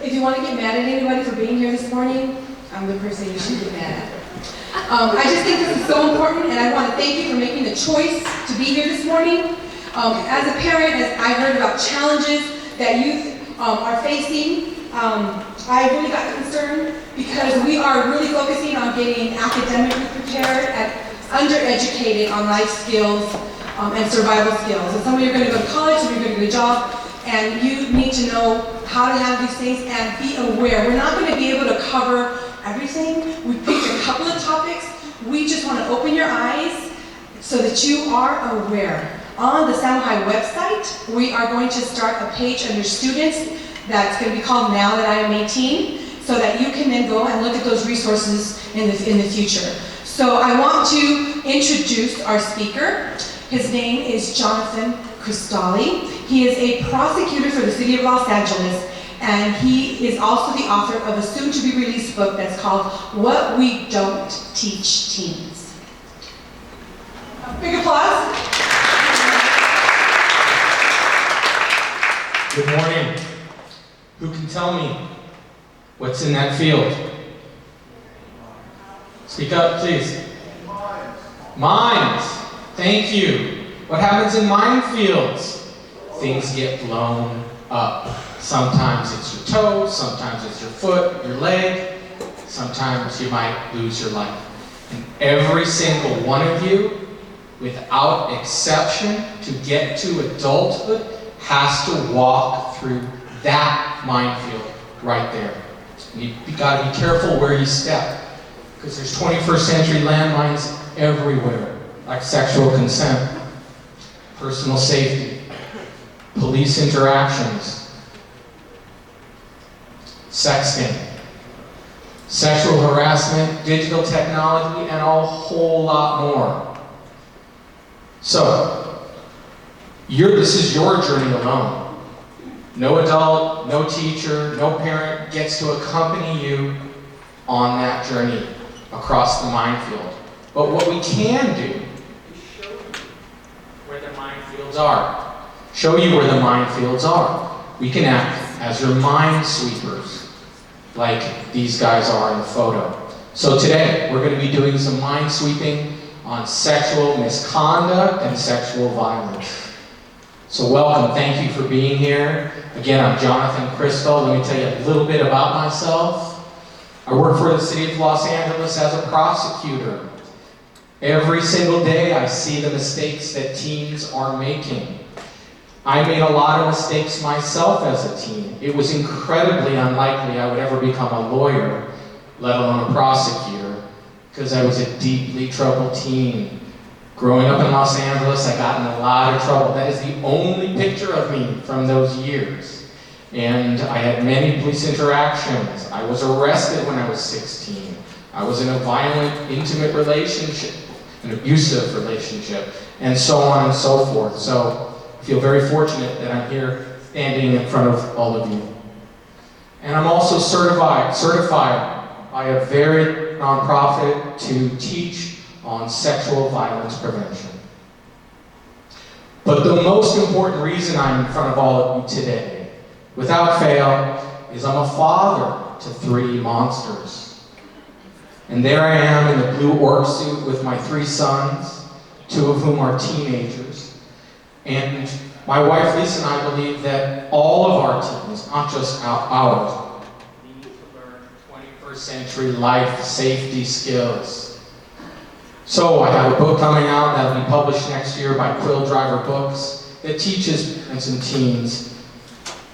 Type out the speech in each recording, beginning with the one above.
If you want to get mad at anybody for being here this morning, I'm the person you should get mad at. I just think this is so important, and I want to thank you for making the choice to be here this morning. As a parent, as I heard about challenges that youth are facing, I really got concerned because we are really focusing on getting academically prepared and undereducated on life skills and survival skills. And some of you are going to go to college, some of you are going to get a job, and you need to know how to handle these things and be aware. We're not going to be able to cover everything. We picked a couple of topics. We just want to open your eyes so that you are aware. On the San High website, we are going to start a page under students that's going to be called Now That I Am 18, so that you can then go and look at those resources in the future. So I want to introduce our speaker. His name is Jonathan Cristalli. He is a prosecutor for the city of Los Angeles, and he is also the author of a soon-to-be-released book that's called What We Don't Teach Teens. A big applause. Good morning. Who can tell me what's in that field? Speak up, please. Mines. Thank you. What happens in minefields? Things get blown up. Sometimes it's your toe, sometimes it's your foot, your leg, sometimes you might lose your life. And every single one of you, without exception, to get to adulthood, has to walk through that minefield right there. And you've got to be careful where you step, because there's 21st century landmines everywhere, like sexual consent, personal safety, police interactions, sexting, sexual harassment, digital technology, and a whole lot more. So, this is your journey alone. No adult, no teacher, no parent gets to accompany you on that journey across the minefield. But what we can do is show you where the minefields are. Show you where the minefields are. We can act as your minesweepers, like these guys are in the photo. So today, we're going to be doing some minesweeping on sexual misconduct and sexual violence. So welcome, thank you for being here. Again, I'm Jonathan Crystal. Let me tell you a little bit about myself. I work for the city of Los Angeles as a prosecutor. Every single day I see the mistakes that teens are making. I made a lot of mistakes myself as a teen. It was incredibly unlikely I would ever become a lawyer, let alone a prosecutor, because I was a deeply troubled teen. Growing up in Los Angeles, I got in a lot of trouble. That is the only picture of me from those years. And I had many police interactions. I was arrested when I was 16. I was in a violent, intimate relationship, an abusive relationship, and so on and so forth. So I feel very fortunate that I'm here standing in front of all of you. And I'm also certified by a very nonprofit to teach on sexual violence prevention. But the most important reason I'm in front of all of you today, without fail, is I'm a father to 3 monsters. And there I am in the blue orc suit with my 3 sons, 2 of whom are teenagers. And my wife Lisa and I believe that all of our teens, not just ours, need to learn 21st century life safety skills. So I have a book coming out that will be published next year by Quill Driver Books that teaches parents and teens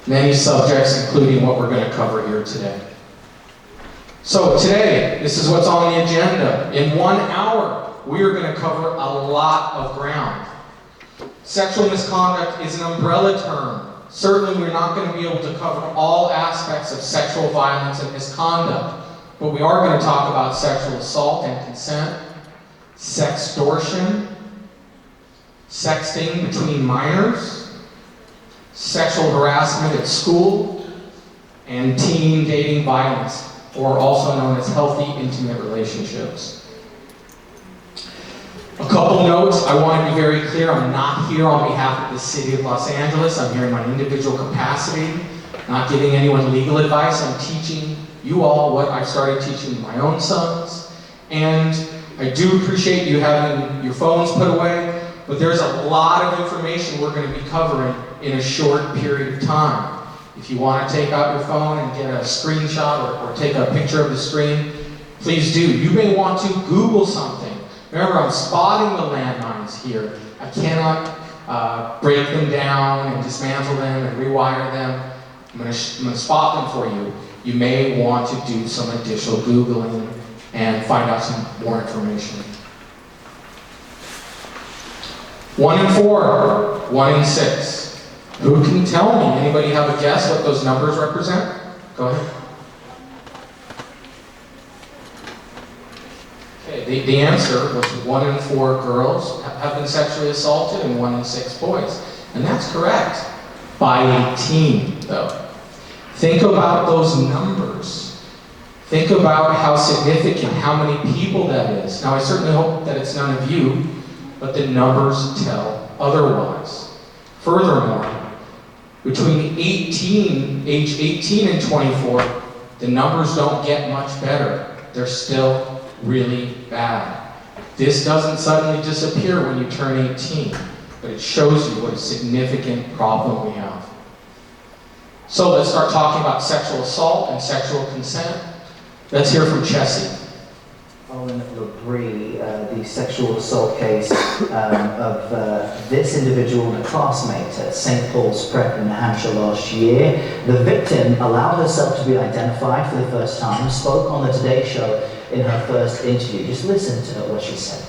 many subjects, including what we're going to cover here today. So today, this is what's on the agenda. In 1 hour, we are going to cover a lot of ground. Sexual misconduct is an umbrella term. Certainly we're not going to be able to cover all aspects of sexual violence and misconduct, but we are going to talk about sexual assault and consent, sextortion, sexting between minors, sexual harassment at school, and teen dating violence, or also known as healthy intimate relationships. A couple notes. I want to be very clear. I'm not here on behalf of the city of Los Angeles. I'm here in my individual capacity. Not giving anyone legal advice. I'm teaching you all what I've started teaching my own sons. And I do appreciate you having your phones put away, but there's a lot of information we're going to be covering in a short period of time. If you want to take out your phone and get a screenshot or take a picture of the screen, please do. You may want to Google something. Remember, I'm spotting the landmines here. I cannot break them down and dismantle them and rewire them. I'm going to spot them for you. You may want to do some additional Googling and find out some more information. 1 in 4, 1 in 6. Who can tell me? Anybody have a guess what those numbers represent? Go ahead. Okay, the answer was 1 in 4 girls have been sexually assaulted and 1 in 6 boys. And that's correct. By 18, though. Think about those numbers. Think about how significant, how many people that is. Now, I certainly hope that it's none of you, but the numbers tell otherwise. Furthermore, between age 18 and 24, the numbers don't get much better. They're still really bad. This doesn't suddenly disappear when you turn 18, but it shows you what a significant problem we have. So let's start talking about sexual assault and sexual consent. Let's hear from Chessie. Owen Labrie, the sexual assault case of this individual and a classmate at St. Paul's Prep in New Hampshire last year. The victim allowed herself to be identified for the first time, spoke on the Today Show in her first interview. Just listen to what she said.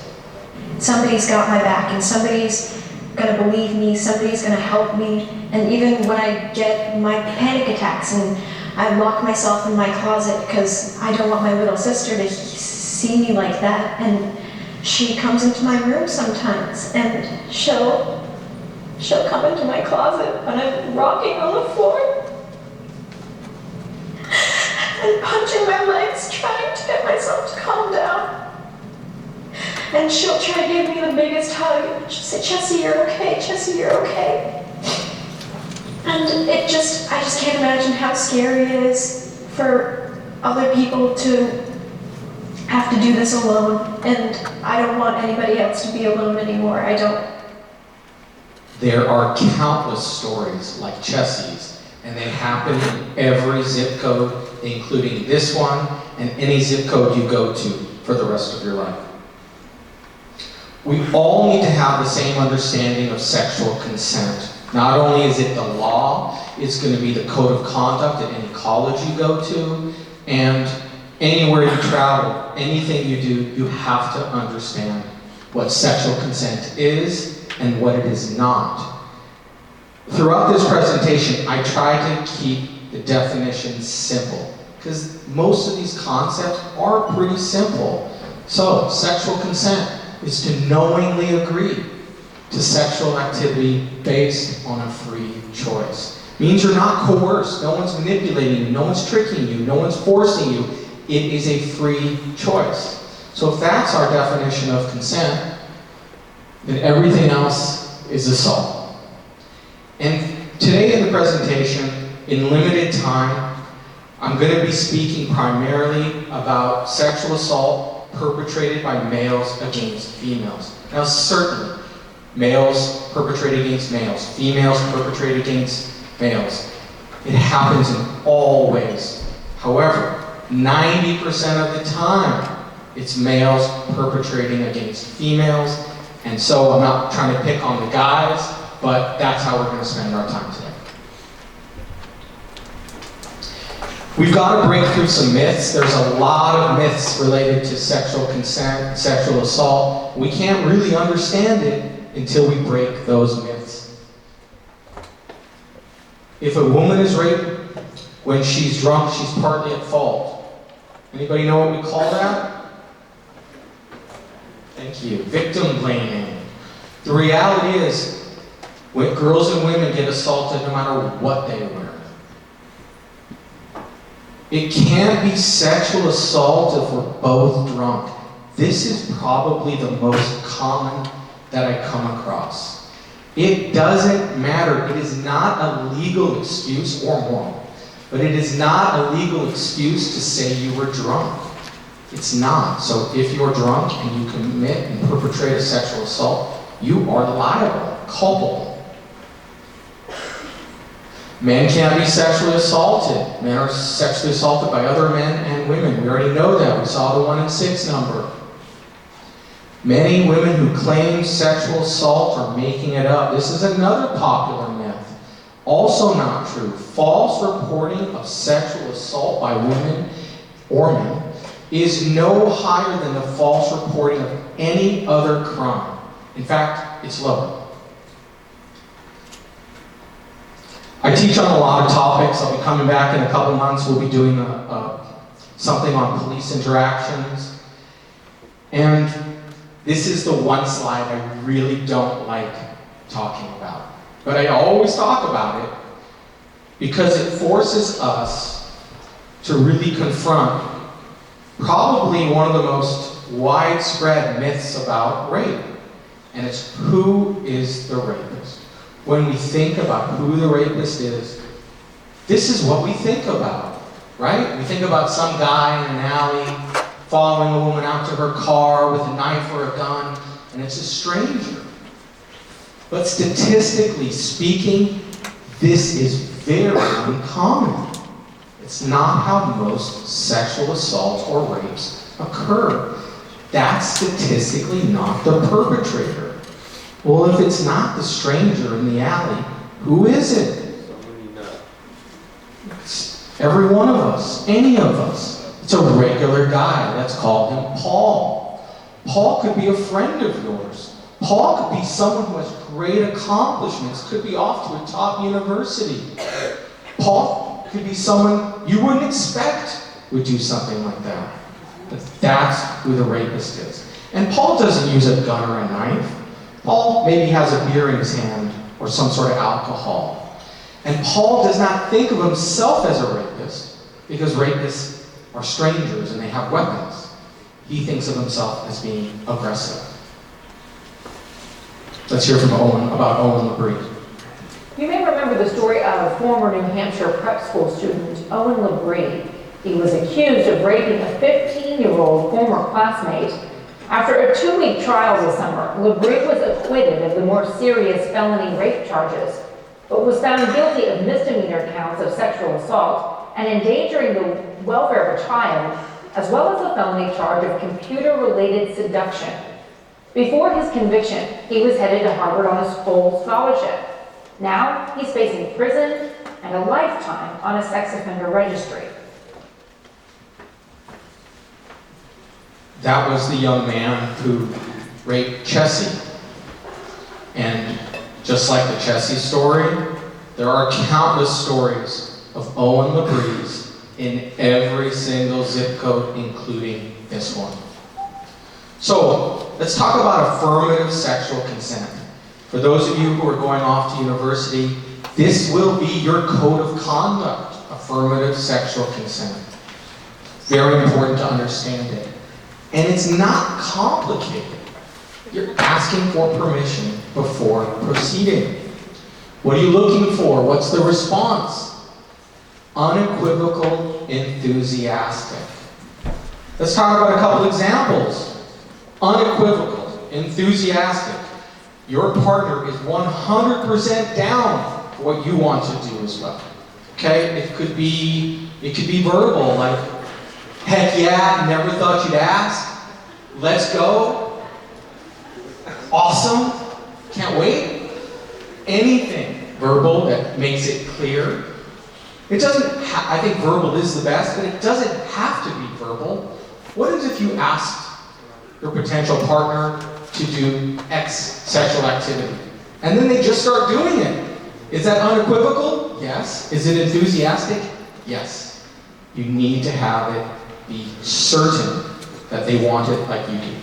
Somebody's got my back and somebody's gonna believe me, somebody's gonna help me. And even when I get my panic attacks and I lock myself in my closet because I don't want my little sister to see me like that, and she comes into my room sometimes and she'll come into my closet when I'm rocking on the floor and punching my legs, trying to get myself to calm down. And she'll try to give me the biggest hug. She'll say, "Chessie, you're okay. Chessie, you're okay." And I just can't imagine how scary it is for other people to have to do this alone. And I don't want anybody else to be alone anymore. I don't. There are countless stories like Chessie's, and they happen in every zip code, including this one and any zip code you go to for the rest of your life. We all need to have the same understanding of sexual consent. Not only is it the law, it's going to be the code of conduct at any college you go to, and anywhere you travel, anything you do, you have to understand what sexual consent is and what it is not. Throughout this presentation, I try to keep the definitions simple, because most of these concepts are pretty simple. So, sexual consent is to knowingly agree to sexual activity based on a free choice. It means you're not coerced, no one's manipulating you, no one's tricking you, no one's forcing you. It is a free choice. So if that's our definition of consent, then everything else is assault. And today in the presentation, in limited time, I'm going to be speaking primarily about sexual assault perpetrated by males against females. Now certainly, males perpetrate against males, females perpetrate against males. It happens in all ways. However, 90% of the time, it's males perpetrating against females. And so I'm not trying to pick on the guys, but that's how we're going to spend our time today. We've got to break through some myths. There's a lot of myths related to sexual consent, sexual assault. We can't really understand it until we break those myths. If a woman is raped when she's drunk, she's partly at fault. Anybody know what we call that? Thank you. Victim blaming. The reality is, when girls and women get assaulted no matter what they wear. It can't be sexual assault if we're both drunk. This is probably the most common that I come across. It doesn't matter. It is not a legal excuse or moral, but it is not a legal excuse to say you were drunk. It's not. So if you're drunk and you commit and perpetrate a sexual assault, you are liable, culpable. Men can't be sexually assaulted. Men are sexually assaulted by other men and women. We already know that. We saw the 1 in 6 number. Many women who claim sexual assault are making it up. This is another popular myth. Also not true. False reporting of sexual assault by women or men is no higher than the false reporting of any other crime. In fact, it's lower. I teach on a lot of topics. I'll be coming back in a couple months. We'll be doing something on police interactions. And this is the one slide I really don't like talking about. But I always talk about it because it forces us to really confront probably one of the most widespread myths about rape. And it's, who is the rapist? When we think about who the rapist is, this is what we think about, right? We think about some guy in an alley following a woman out to her car with a knife or a gun, and it's a stranger. But statistically speaking, this is very uncommon. It's not how most sexual assaults or rapes occur. That's statistically not the perpetrator. Well, if it's not the stranger in the alley, who is it? It's every one of us, any of us. It's a regular guy. Let's call him Paul. Paul could be a friend of yours. Paul could be someone who has great accomplishments, could be off to a top university. Paul could be someone you wouldn't expect would do something like that. But that's who the rapist is. And Paul doesn't use a gun or a knife. Paul maybe has a beer in his hand or some sort of alcohol. And Paul does not think of himself as a rapist because rapists are strangers and they have weapons. He thinks of himself as being aggressive. Let's hear from Owen about Owen LeBrie. You may remember the story of former New Hampshire prep school student Owen LeBrie. He was accused of raping a 15-year-old former classmate. After a 2-week trial this summer, LeBrie was acquitted of the more serious felony rape charges, but was found guilty of misdemeanor counts of sexual assault and endangering the welfare of a child, as well as a felony charge of computer-related seduction. Before his conviction, he was headed to Harvard on a full scholarship. Now, he's facing prison and a lifetime on a sex offender registry. That was the young man who raped Chessie. And just like the Chessie story, there are countless stories of Owen LeBrie's in every single zip code, including this one. So, let's talk about affirmative sexual consent. For those of you who are going off to university, this will be your code of conduct, affirmative sexual consent. Very important to understand it. And it's not complicated. You're asking for permission before proceeding. What are you looking for? What's the response? Unequivocal, enthusiastic. Let's talk about a couple examples. Unequivocal, enthusiastic. Your partner is 100% down for what you want to do as well. Okay? It could be verbal, like, heck yeah, never thought you'd ask. Let's go. Awesome. Can't wait. Anything verbal that makes it clear. It doesn't, I think verbal is the best, but it doesn't have to be verbal. What if you asked your potential partner to do X sexual activity, and then they just start doing it? Is that unequivocal? Yes. Is it enthusiastic? Yes. You need to have it be certain that they want it like you do.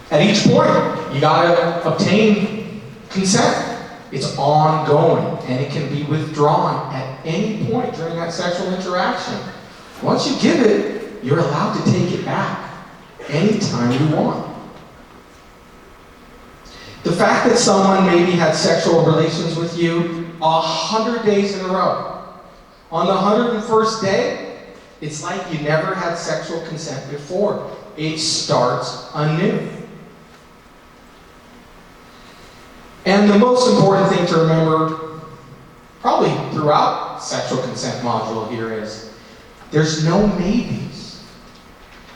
At each point, you gotta obtain consent. It's ongoing, and it can be withdrawn at any point during that sexual interaction. Once you give it, you're allowed to take it back anytime you want. The fact that someone maybe had sexual relations with you 100 days in a row. On the 101st day, it's like you never had sexual consent before. It starts anew. And the most important thing to remember, probably throughout sexual consent module here, is there's no maybes.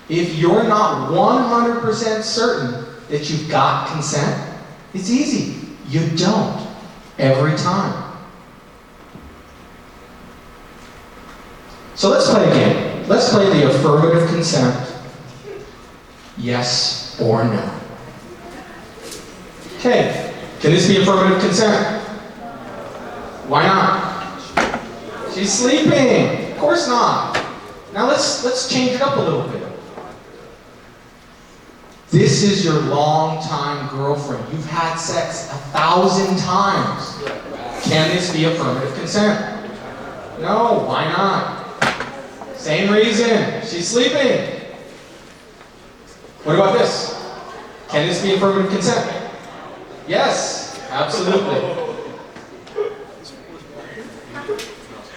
If you're not 100% certain that you've got consent, it's easy. You don't. Every time. So let's play a game. Let's play the affirmative consent. Yes or no. Okay. Can this be affirmative consent? Why not? She's sleeping. Of course not. Now let's change it up a little bit. This is your longtime girlfriend. You've had sex 1,000 times. Can this be affirmative consent? No, why not? Same reason. She's sleeping. What about this? Can this be affirmative consent? Yes, absolutely.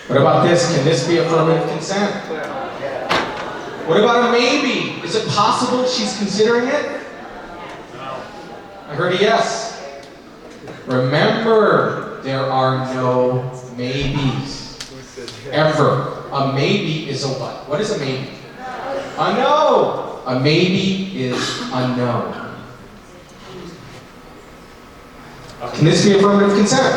What about this? Can this be affirmative consent? What about a maybe? Is it possible she's considering it? I heard a yes. Remember, there are no maybes. Ever. A maybe is a what? What is a maybe? A no. A maybe is a no. Can this be affirmative consent?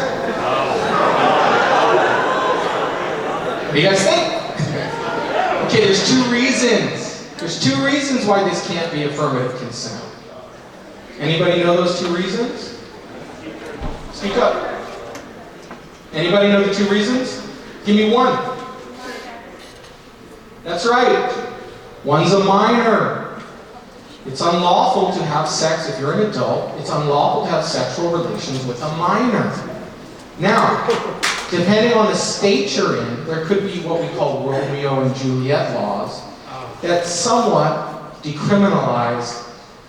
What do you guys think? Okay, there's two reasons. There's two reasons why this can't be affirmative consent. Anybody know those two reasons? Speak up. Anybody know the two reasons? Give me one. That's right. One's a minor. It's unlawful to have sex if you're an adult. It's unlawful to have sexual relations with a minor. Now, depending on the state you're in, there could be what we call Romeo and Juliet laws that somewhat decriminalize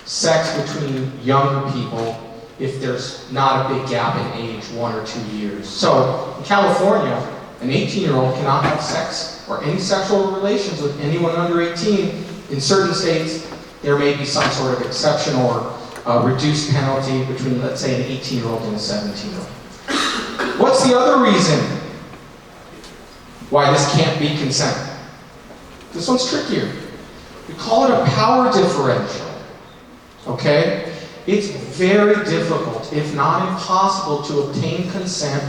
sex between younger people if there's not a big gap in age, 1 or 2 years. So, in California, an 18-year-old cannot have sex or any sexual relations with anyone under 18. In certain states, there may be some sort of exception or reduced penalty between, let's say, an 18-year-old and a 17-year-old. What's the other reason why this can't be consent? This one's trickier. We call it a power differential. Okay? It's very difficult, if not impossible, to obtain consent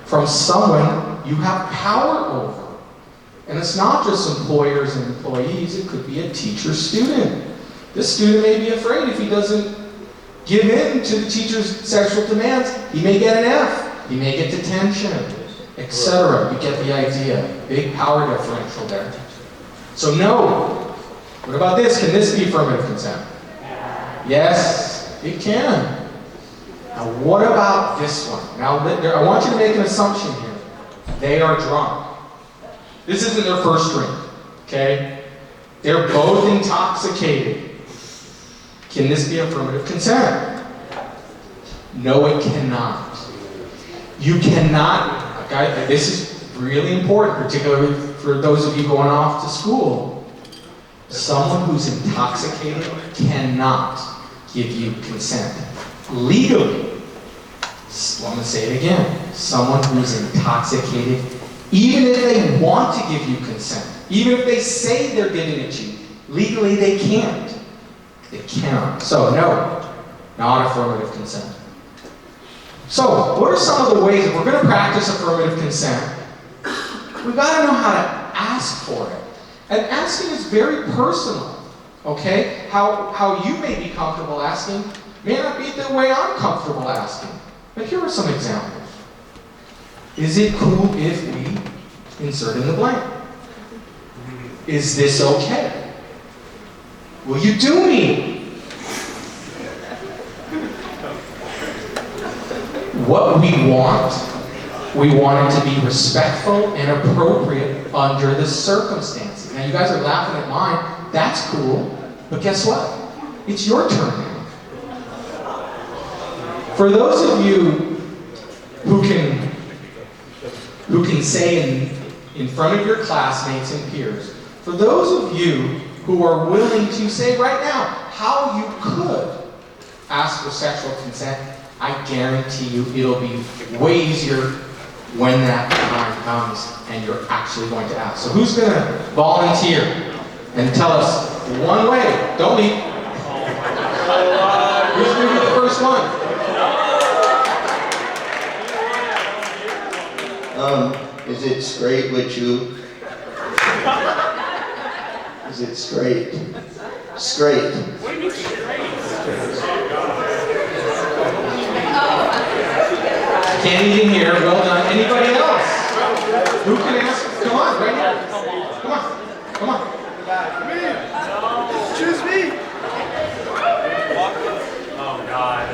from someone you have power over. And it's not just employers and employees, it could be a teacher-student. This student may be afraid if he doesn't give in to the teacher's sexual demands, he may get an F, he may get detention, etc. You get the idea. Big power differential there. So no. What about this? Can this be affirmative consent? Yes, it can. Now what about this one? Now I want you to make an assumption here. They are drunk. This isn't their first drink, okay? They're both intoxicated. Can this be affirmative consent? No, it cannot. You cannot, this is really important, particularly for those of you going off to school. Someone who's intoxicated cannot give you consent. Legally. I'm going to say it again. Someone who's intoxicated, even if they want to give you consent, even if they say they're giving it to you, legally they can't. They cannot. So no, not affirmative consent. So what are some of the ways, if we're going to practice affirmative consent, we've got to know how to ask for it. And asking is very personal, okay? How you may be comfortable asking may not be the way I'm comfortable asking. But here are some examples. Is it cool if we insert in the blank? Is this okay? Will you do me? What we want it to be respectful and appropriate under the circumstances. Now you guys are laughing at mine. That's cool. But guess what? It's your turn now. For those of you who can say in front of your classmates and peers, for those of you who are willing to say right now how you could ask for sexual consent, I guarantee you it'll be way easier when that time comes and you're actually going to ask. So who's going to volunteer and tell us one way? Don't leave. Who's going to be the first one? Is it straight with you? Is it straight? Straight. What do you mean straight? Candy in here, well done. Anybody else? Who can ask? Come on, right here. Come on, come on. Me. Choose me. Oh God.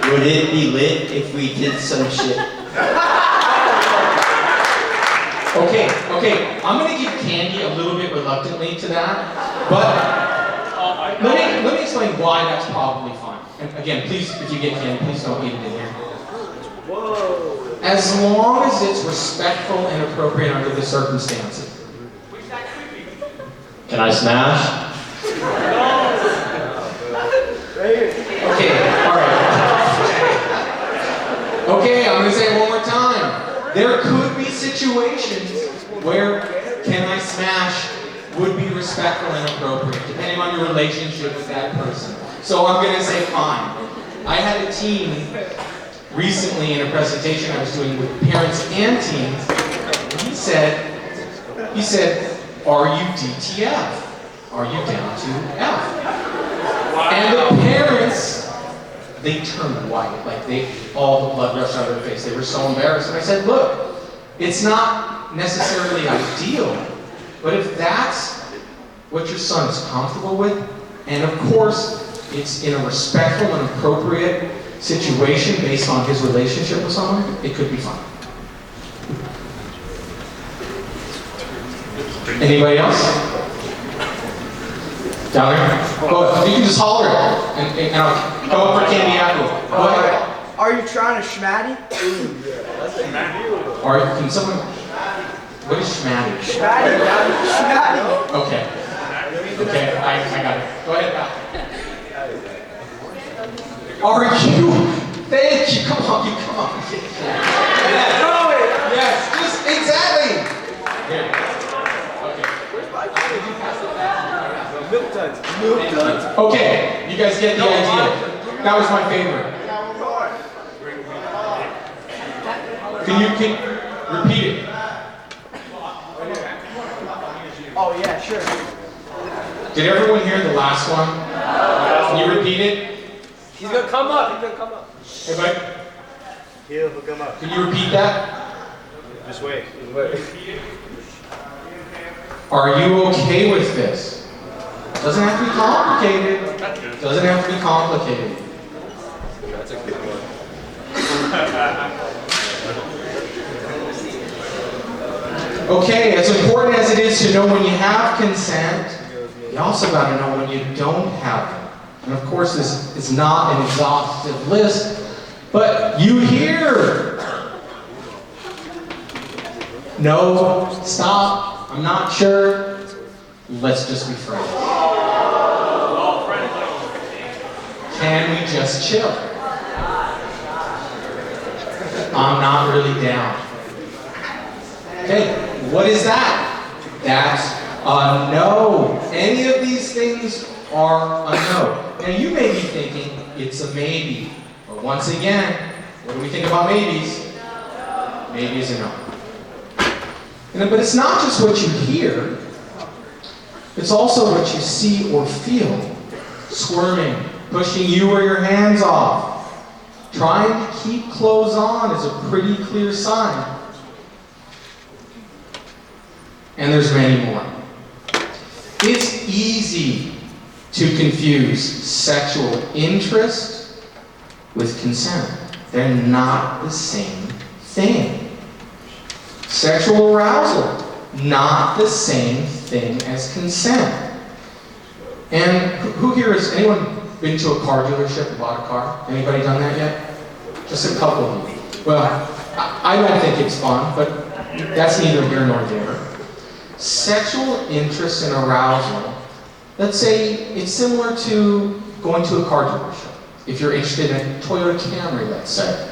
Would it be lit if we did some shit? Okay, I'm going to give Candy a little bit reluctantly to that, but let me explain why that's probably fine. And again, please, if you get Candy, please don't eat it in here. Whoa. As long as it's respectful and appropriate under the circumstances. Can I smash? Okay, all right. Okay, I'm going to say it one more time. There could be situations where can I smash would be respectful and appropriate, depending on your relationship with that person. So I'm going to say fine. I had a teen recently in a presentation I was doing with parents and teens. He said, are you DTF? Are you down to F? And the parents, they turned white, like all the blood rushed out of their face. They were so embarrassed. And I said, look, it's not necessarily ideal, but if that's what your son is comfortable with, and of course, it's in a respectful and appropriate situation based on his relationship with someone, it could be fun. Anybody else? Down there? Go ahead. You can just holler it, and I'll come up for candy after. Go ahead. Are you trying to schmatty? Or can someone... What is schmatty? Schmatty. Okay. Okay, I got it. Go ahead, Val. Are you... Thank you. Come on. Yes. Yes, just exactly. Here. Okay. Milk duds. Okay, you guys get the idea. That was my favorite. Can you repeat it? Oh yeah, sure. Did everyone hear the last one? Can you repeat it? He's gonna come up. Hey, Mike, He'll come up. can you repeat that? Just wait. Are you okay with this? Doesn't have to be complicated. Doesn't have to be complicated. That's a good one. Okay, as important as it is to know when you have consent, you also got to know when you don't have it. And of course, this is not an exhaustive list, but you hear. No, stop, I'm not sure. Let's just be friends. Can we just chill? I'm not really down. Okay, what is that? That's a no. Any of these things are a no. Now you may be thinking it's a maybe. But once again, what do we think about maybes? Maybe is a no. But it's not just what you hear. It's also what you see or feel. Squirming, pushing you or your hands off. Trying to keep clothes on is a pretty clear sign. And there's many more. It's easy to confuse sexual interest with consent. They're not the same thing. Sexual arousal, not the same thing as consent. And who here has anyone been to a car dealership and bought a car? Anybody done that yet? Just a couple of you. Well, I don't think it's fun, but that's neither here nor there. Sexual interest and arousal, let's say it's similar to going to a car dealership. If you're interested in a Toyota Camry, let's say.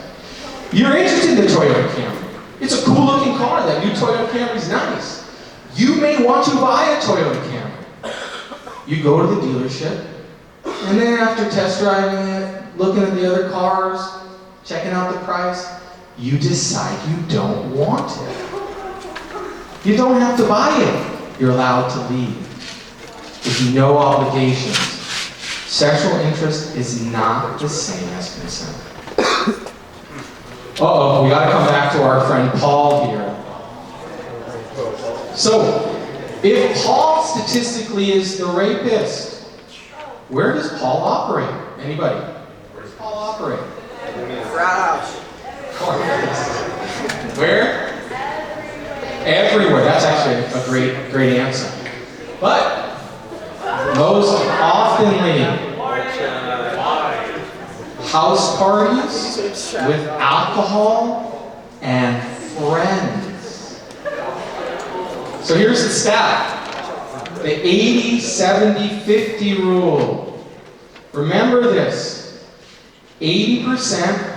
You're interested in the Toyota Camry. It's a cool looking car. That new Toyota Camry's nice. You may want to buy a Toyota Camry. You go to the dealership, and then after test driving it, looking at the other cars, checking out the price, you decide you don't want it. You don't have to buy it. You're allowed to leave. With no obligations. Sexual interest is not the same as consent. Uh-oh, we gotta come back to our friend Paul here. So, if Paul statistically is the rapist, where does Paul operate? Anybody? Where does Paul operate? Frat house. Where? Everywhere. That's actually a great answer. But most oftenly, house parties with alcohol and friends. So here's the stat. The 80-70-50 rule. Remember this. 80%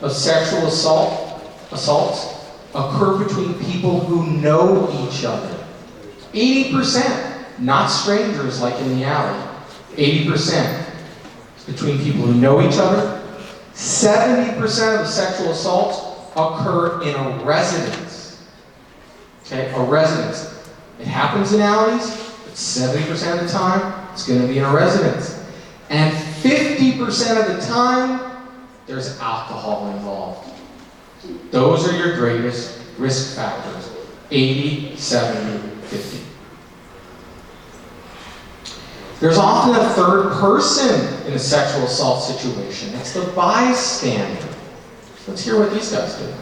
of sexual assaults occur between people who know each other. 80%, not strangers like in the alley. 80% between people who know each other. 70% of sexual assaults occur in a residence. Okay, a residence. It happens in alleys, but 70% of the time, it's going to be in a residence. And 50% of the time, there's alcohol involved. Those are your greatest risk factors. 80, 70, 50. There's often a third person in a sexual assault situation. It's the bystander. Let's hear what these guys do.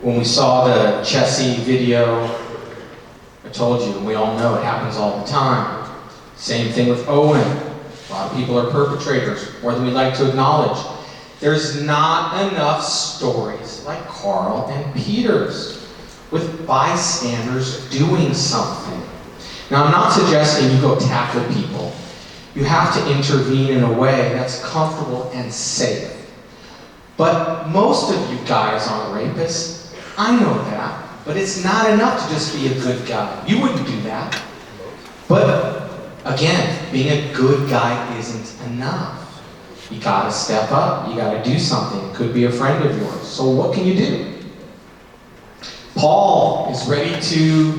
When we saw the Chessie video, I told you, and we all know it happens all the time. Same thing with Owen. A lot of people are perpetrators, more than we like to acknowledge. There's not enough stories like Carl and Peter's, with bystanders doing something. Now, I'm not suggesting you go tackle people. You have to intervene in a way that's comfortable and safe. But most of you guys aren't rapists. I know that. But it's not enough to just be a good guy. You wouldn't do that. But again, being a good guy isn't enough. You gotta step up. You gotta do something. It could be a friend of yours. So what can you do? Paul is ready to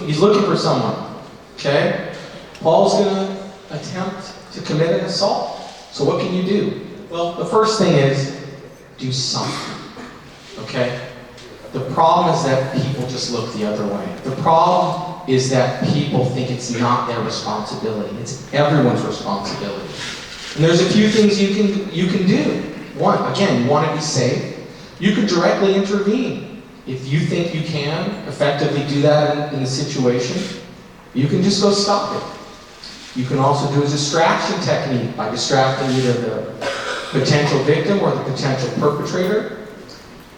he's looking for someone. Okay? Paul's gonna attempt to commit an assault. So what can you do? Well, the first thing is do something. Okay? The problem is that people just look the other way. The problem is that people think it's not their responsibility. It's everyone's responsibility. And there's a few things you can do. One, again, you want to be safe. You can directly intervene. If you think you can effectively do that in the situation, you can just go stop it. You can also do a distraction technique by distracting either the potential victim or the potential perpetrator.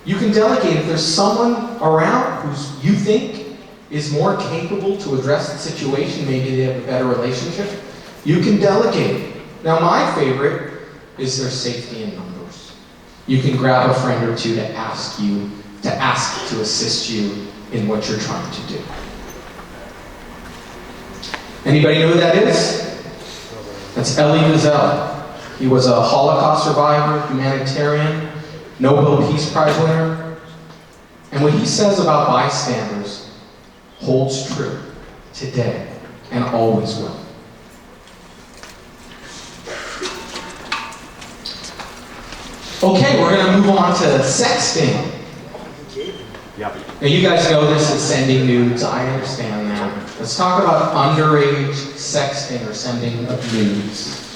You can delegate. If there's someone around who you think is more capable to address the situation, maybe they have a better relationship, you can delegate. Now, my favorite is their safety in numbers. You can grab a friend or two to ask to assist you in what you're trying to do. Anybody know who that is? That's Elie Wiesel. He was a Holocaust survivor, humanitarian, Nobel Peace Prize winner. And what he says about bystanders holds true today and always will. Okay, we're going to move on to sexting. Now you guys know this is sending nudes, I understand that. Let's talk about underage sexting or sending of nudes.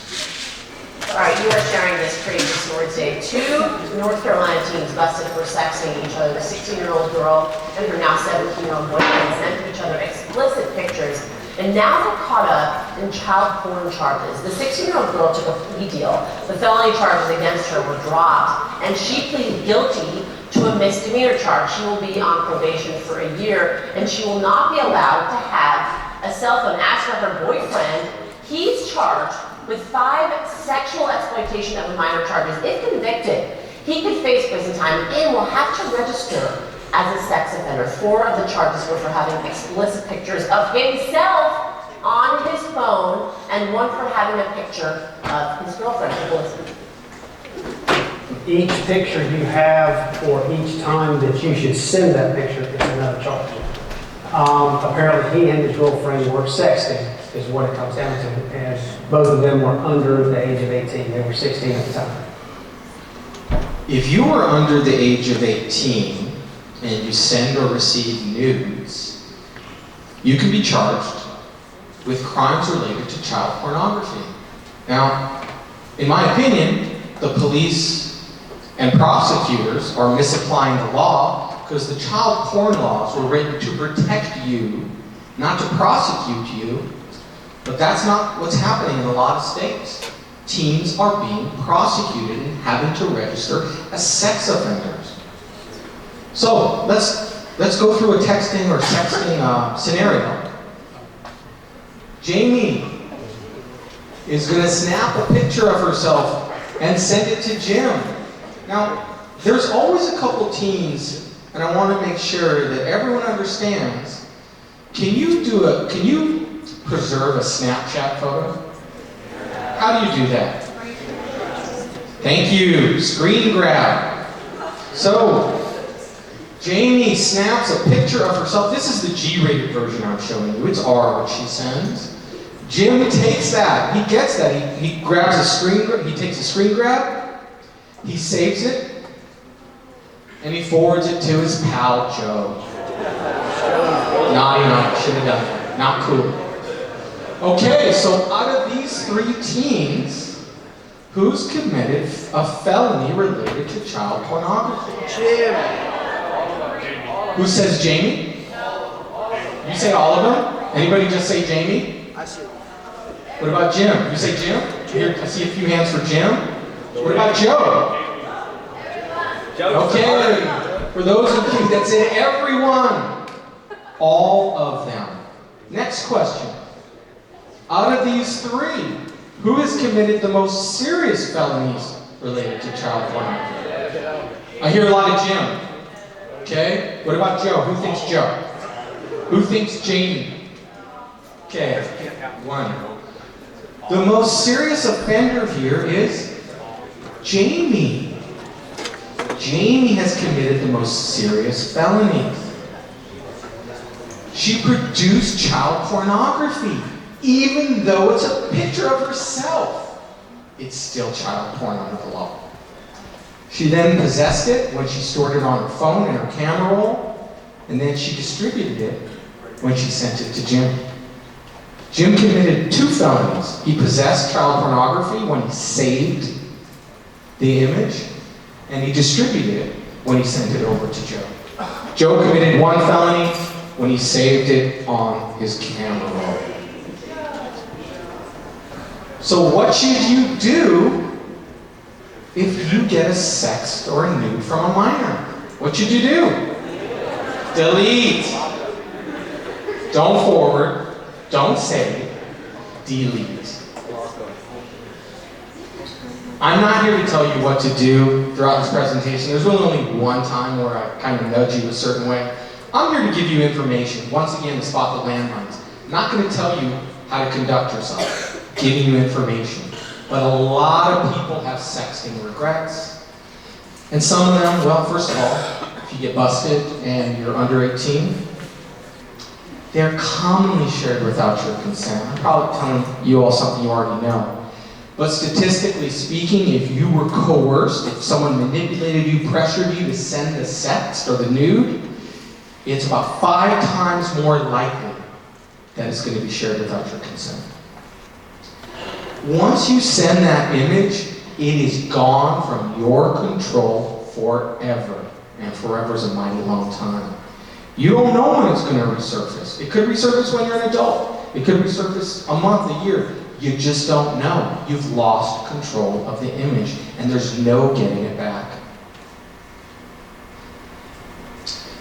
All right, you are sharing this crazy story today. 2 North Carolina teens busted for sexting each other. A 16-year-old girl and her now 17-year-old boyfriend sent each other explicit pictures, and now they're caught up in child porn charges. The 16-year-old girl took a plea deal. The felony charges against her were dropped, and she pleaded guilty to a misdemeanor charge. She will be on probation for a year, and she will not be allowed to have a cell phone. As for her boyfriend, he's charged with 5 sexual exploitation of a minor charges. If convicted, he could face prison time and will have to register as a sex offender. 4 of the charges were for having explicit pictures of himself on his phone, and 1 for having a picture of his girlfriend. Each picture you have, or each time that you should send that picture, is another charge. Apparently he and his girlfriend were sexting, is what it comes down to, and both of them were under the age of 18. They were 16 at the time. If you are under the age of 18 and you send or receive nudes, you can be charged with crimes related to child pornography. Now, in my opinion, the police and prosecutors are misapplying the law because the child porn laws were written to protect you, not to prosecute you. But that's not what's happening in a lot of states. Teens are being prosecuted and having to register as sex offenders. So let's go through a texting or sexting scenario. Jamie is going to snap a picture of herself and send it to Jim. Now, there's always a couple teens, and I want to make sure that everyone understands. Can you preserve a Snapchat photo? How do you do that? Thank you. Screen grab. So, Jamie snaps a picture of herself. This is the G-rated version I'm showing you. It's R what she sends. Jim takes that. He gets that. He grabs a screen grab. He takes a screen grab. He saves it. And he forwards it to his pal Joe. Naughty, should have done that. Not cool. Okay, so out of these 3 teens, who's committed a felony related to child pornography? Jim. Who says Jamie? You say all of them? Anybody just say Jamie? I see. What about Jim? You say Jim? Here, I see a few hands for Jim. What about Joe? Okay, for those of you, that's it, everyone. All of them. Next question. Out of these 3, who has committed the most serious felonies related to child pornography? I hear a lot of Jim. Okay, what about Joe? Who thinks Joe? Who thinks Jamie? Okay, 1. The most serious offender here is Jamie. Jamie has committed the most serious felonies. She produced child pornography. Even though it's a picture of herself, it's still child porn under the law. She then possessed it when she stored it on her phone in her camera roll, and then she distributed it when she sent it to Jim. Jim committed 2 felonies. He possessed child pornography when he saved the image, and he distributed it when he sent it over to Joe. Joe committed 1 felony when he saved it on his camera roll. So what should you do if you get a sext or a nude from a minor? What should you do? Delete. Don't forward. Don't save. Delete. I'm not here to tell you what to do throughout this presentation. There's really only one time where I kind of nudge you a certain way. I'm here to give you information, once again, to spot the landmines. I'm not going to tell you how to conduct yourself. giving you information. But a lot of people have sexting regrets. And some of them, well, first of all, if you get busted and you're under 18, they're commonly shared without your consent. I'm probably telling you all something you already know. But statistically speaking, if you were coerced, if someone manipulated you, pressured you to send the sext or the nude, it's about 5 times more likely that it's going to be shared without your consent. Once you send that image, it is gone from your control forever. And forever is a mighty long time. You don't know when it's going to resurface. It could resurface when you're an adult. It could resurface a month, a year. You just don't know. You've lost control of the image, and there's no getting it back.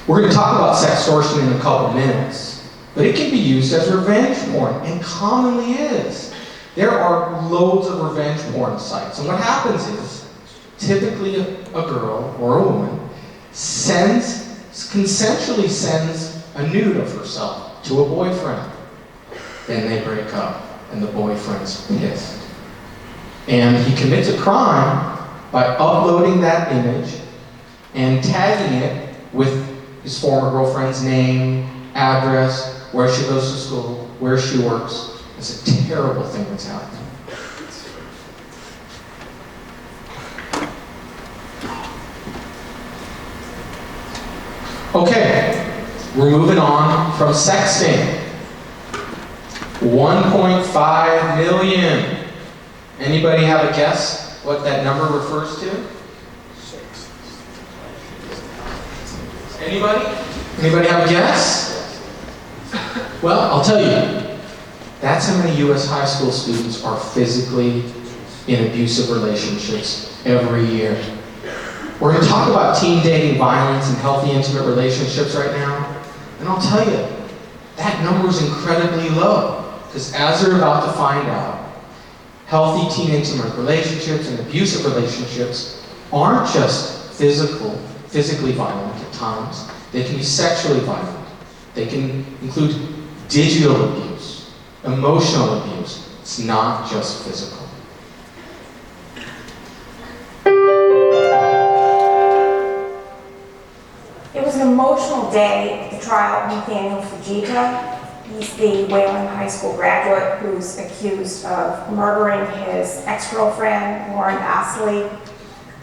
We're going to talk about sextortion in a couple minutes, but it can be used as revenge porn, and commonly is. There are loads of revenge porn sites, and what happens is, typically a girl or a woman consensually sends a nude of herself to a boyfriend. Then they break up, and the boyfriend's pissed. And he commits a crime by uploading that image and tagging it with his former girlfriend's name, address, where she goes to school, where she works. It's a terrible thing that's happening. Okay, we're moving on from sexting. 1.5 million. Anybody have a guess what that number refers to? Anybody? Anybody have a guess? Well, I'll tell you. That's how many U.S. high school students are physically in abusive relationships every year. We're going to talk about teen dating violence and healthy intimate relationships right now. And I'll tell you, that number is incredibly low. Because as you're about to find out, healthy teen intimate relationships and abusive relationships aren't just physically violent at times. They can be sexually violent. They can include digital abuse, emotional abuse. It's not just physical. It was an emotional day at the trial of Nathaniel Fujita. He's the Wayland High School graduate who's accused of murdering his ex-girlfriend, Lauren Astley,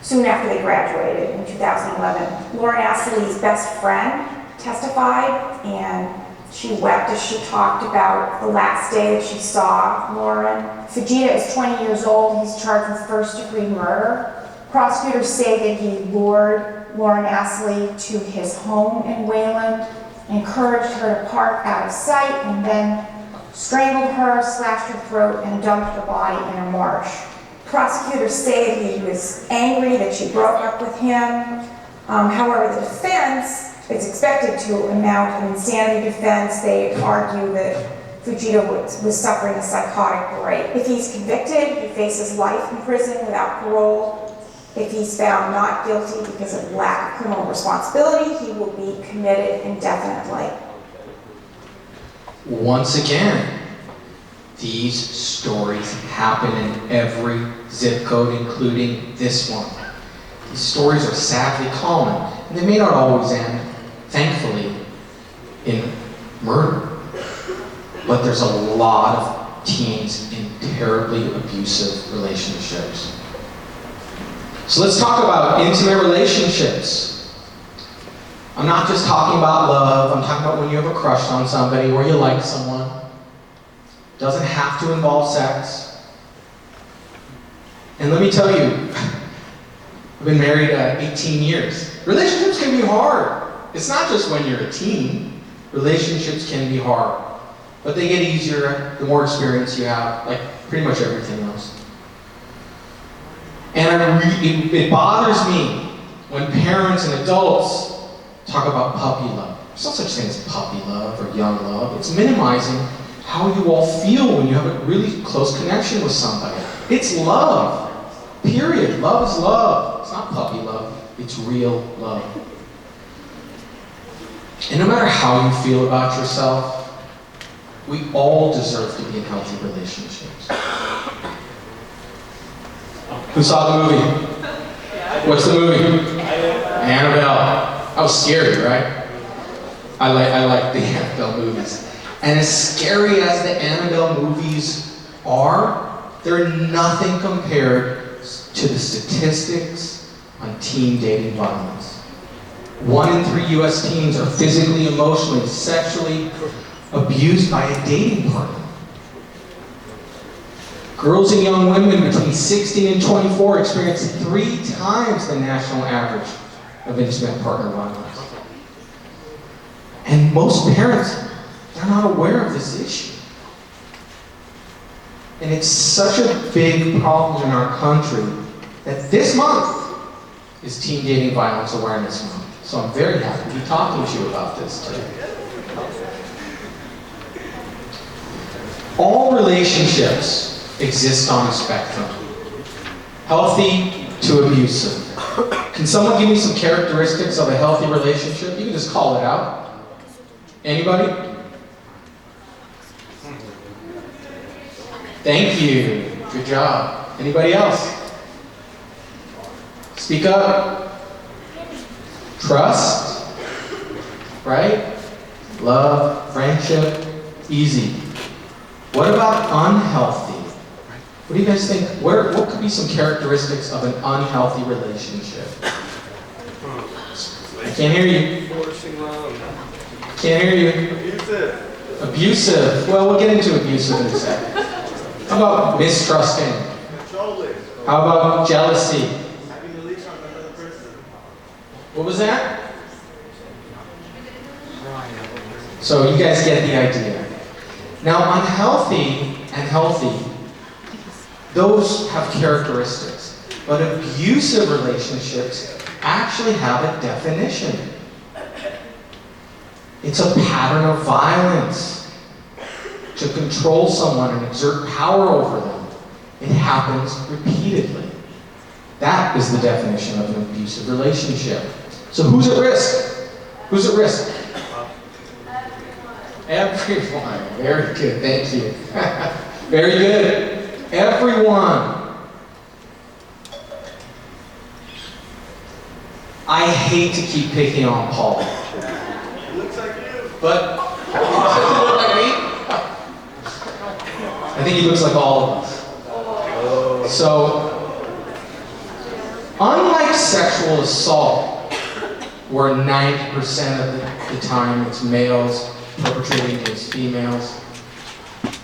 soon after they graduated in 2011. Lauren Astley's best friend testified, and she wept as she talked about the last day that she saw Lauren. Fujita is 20 years old. He's charged with first-degree murder. Prosecutors say that he lured Lauren Astley to his home in Wayland, encouraged her to park out of sight, and then strangled her, slashed her throat, and dumped her body in a marsh. Prosecutors say that he was angry that she broke up with him. However, the defense is expected to mount an insanity defense. They argue that Fujita was suffering a psychotic break. If he's convicted, he faces life in prison without parole. If he's found not guilty because of lack of criminal responsibility, he will be committed indefinitely. Once again, these stories happen in every zip code, including this one. These stories are sadly common, and they may not always end, thankfully, in murder. But there's a lot of teens in terribly abusive relationships. So let's talk about intimate relationships. I'm not just talking about love, I'm talking about when you have a crush on somebody or you like someone. It doesn't have to involve sex. And let me tell you, I've been married 18 years. Relationships can be hard. It's not just when you're a teen. Relationships can be hard. But they get easier the more experience you have, like pretty much everything else. And it bothers me when parents and adults talk about puppy love. There's no such thing as puppy love or young love. It's minimizing how you all feel when you have a really close connection with somebody. It's love, period. Love is love. It's not puppy love. It's real love. And no matter how you feel about yourself, we all deserve to be in healthy relationships. Who saw the movie? What's the movie? Annabelle. That was scary, right? I like the Annabelle movies. And as scary as the Annabelle movies are, they're nothing compared to the statistics on teen dating violence. 1 in 3 US teens are physically, emotionally, sexually abused by a dating partner. Girls and young women between 16 and 24 experience 3 times the national average of intimate partner violence. And most parents, they're not aware of this issue. And it's such a big problem in our country that this month is Teen Dating Violence Awareness Month. So I'm very happy to be talking to you about this today. All relationships exist on a spectrum. Healthy to abusive. Can someone give me some characteristics of a healthy relationship? You can just call it out. Anybody? Thank you. Good job. Anybody else? Speak up. Trust. Right? Love, friendship. Easy. What about unhealthy? What do you guys think? What could be some characteristics of an unhealthy relationship? I can't hear you. Can't hear you. Abusive. Well, we'll get into abusive in a second. How about mistrusting? How about jealousy? What was that? So you guys get the idea. Now, unhealthy and healthy, those have characteristics. But abusive relationships actually have a definition. It's a pattern of violence to control someone and exert power over them. It happens repeatedly. That is the definition of an abusive relationship. So who's at risk? Who's at risk? Everyone. Very good, thank you. Very good. Everyone. I hate to keep picking on Paul. Looks like you. But does he look like me? I think he looks like all of us. So, unlike sexual assault, where 90% of the time it's males perpetrating against females,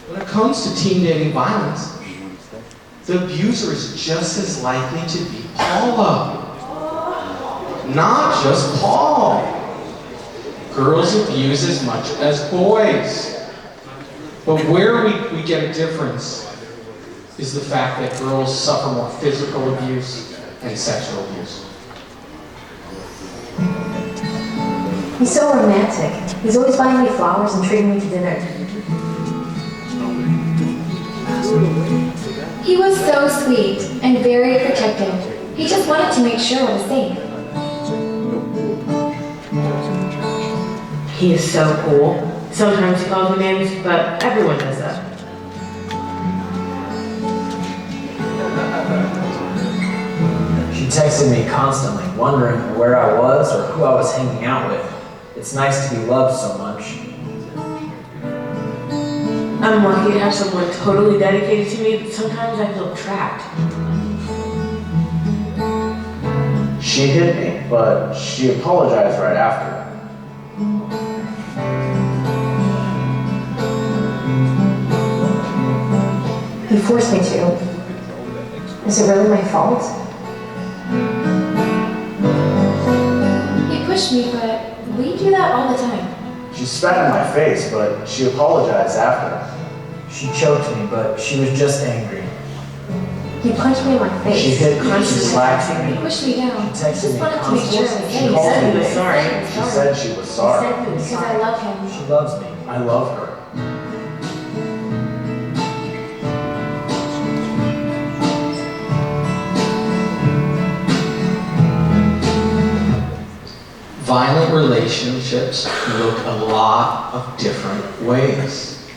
when it comes to teen dating violence, the abuser is just as likely to be Paula. Not just Paul. Girls abuse as much as boys. But where we get a difference is the fact that girls suffer more physical abuse and sexual abuse. He's so romantic. He's always buying me flowers and treating me to dinner. He was so sweet and very protective. He just wanted to make sure I was safe. He is so cool. Sometimes he calls me names, but everyone does that. She texted me constantly, wondering where I was or who I was hanging out with. It's nice to be loved so much. I'm lucky to have someone totally dedicated to me, but sometimes I feel trapped. She hit me, but she apologized right after. He forced me to. Is it really my fault? He pushed me, but we do that all the time. She spat in my face, but she apologized after. She choked me, but she was just angry. He punched me in my face. She hit me, she slapped He me. pushed me down. She texted me Wanted to make sure I was constantly. safe. She He called said he me. was sorry. She said she was sorry. Because I love him. She loves me. I love her. Violent relationships look a lot of different ways.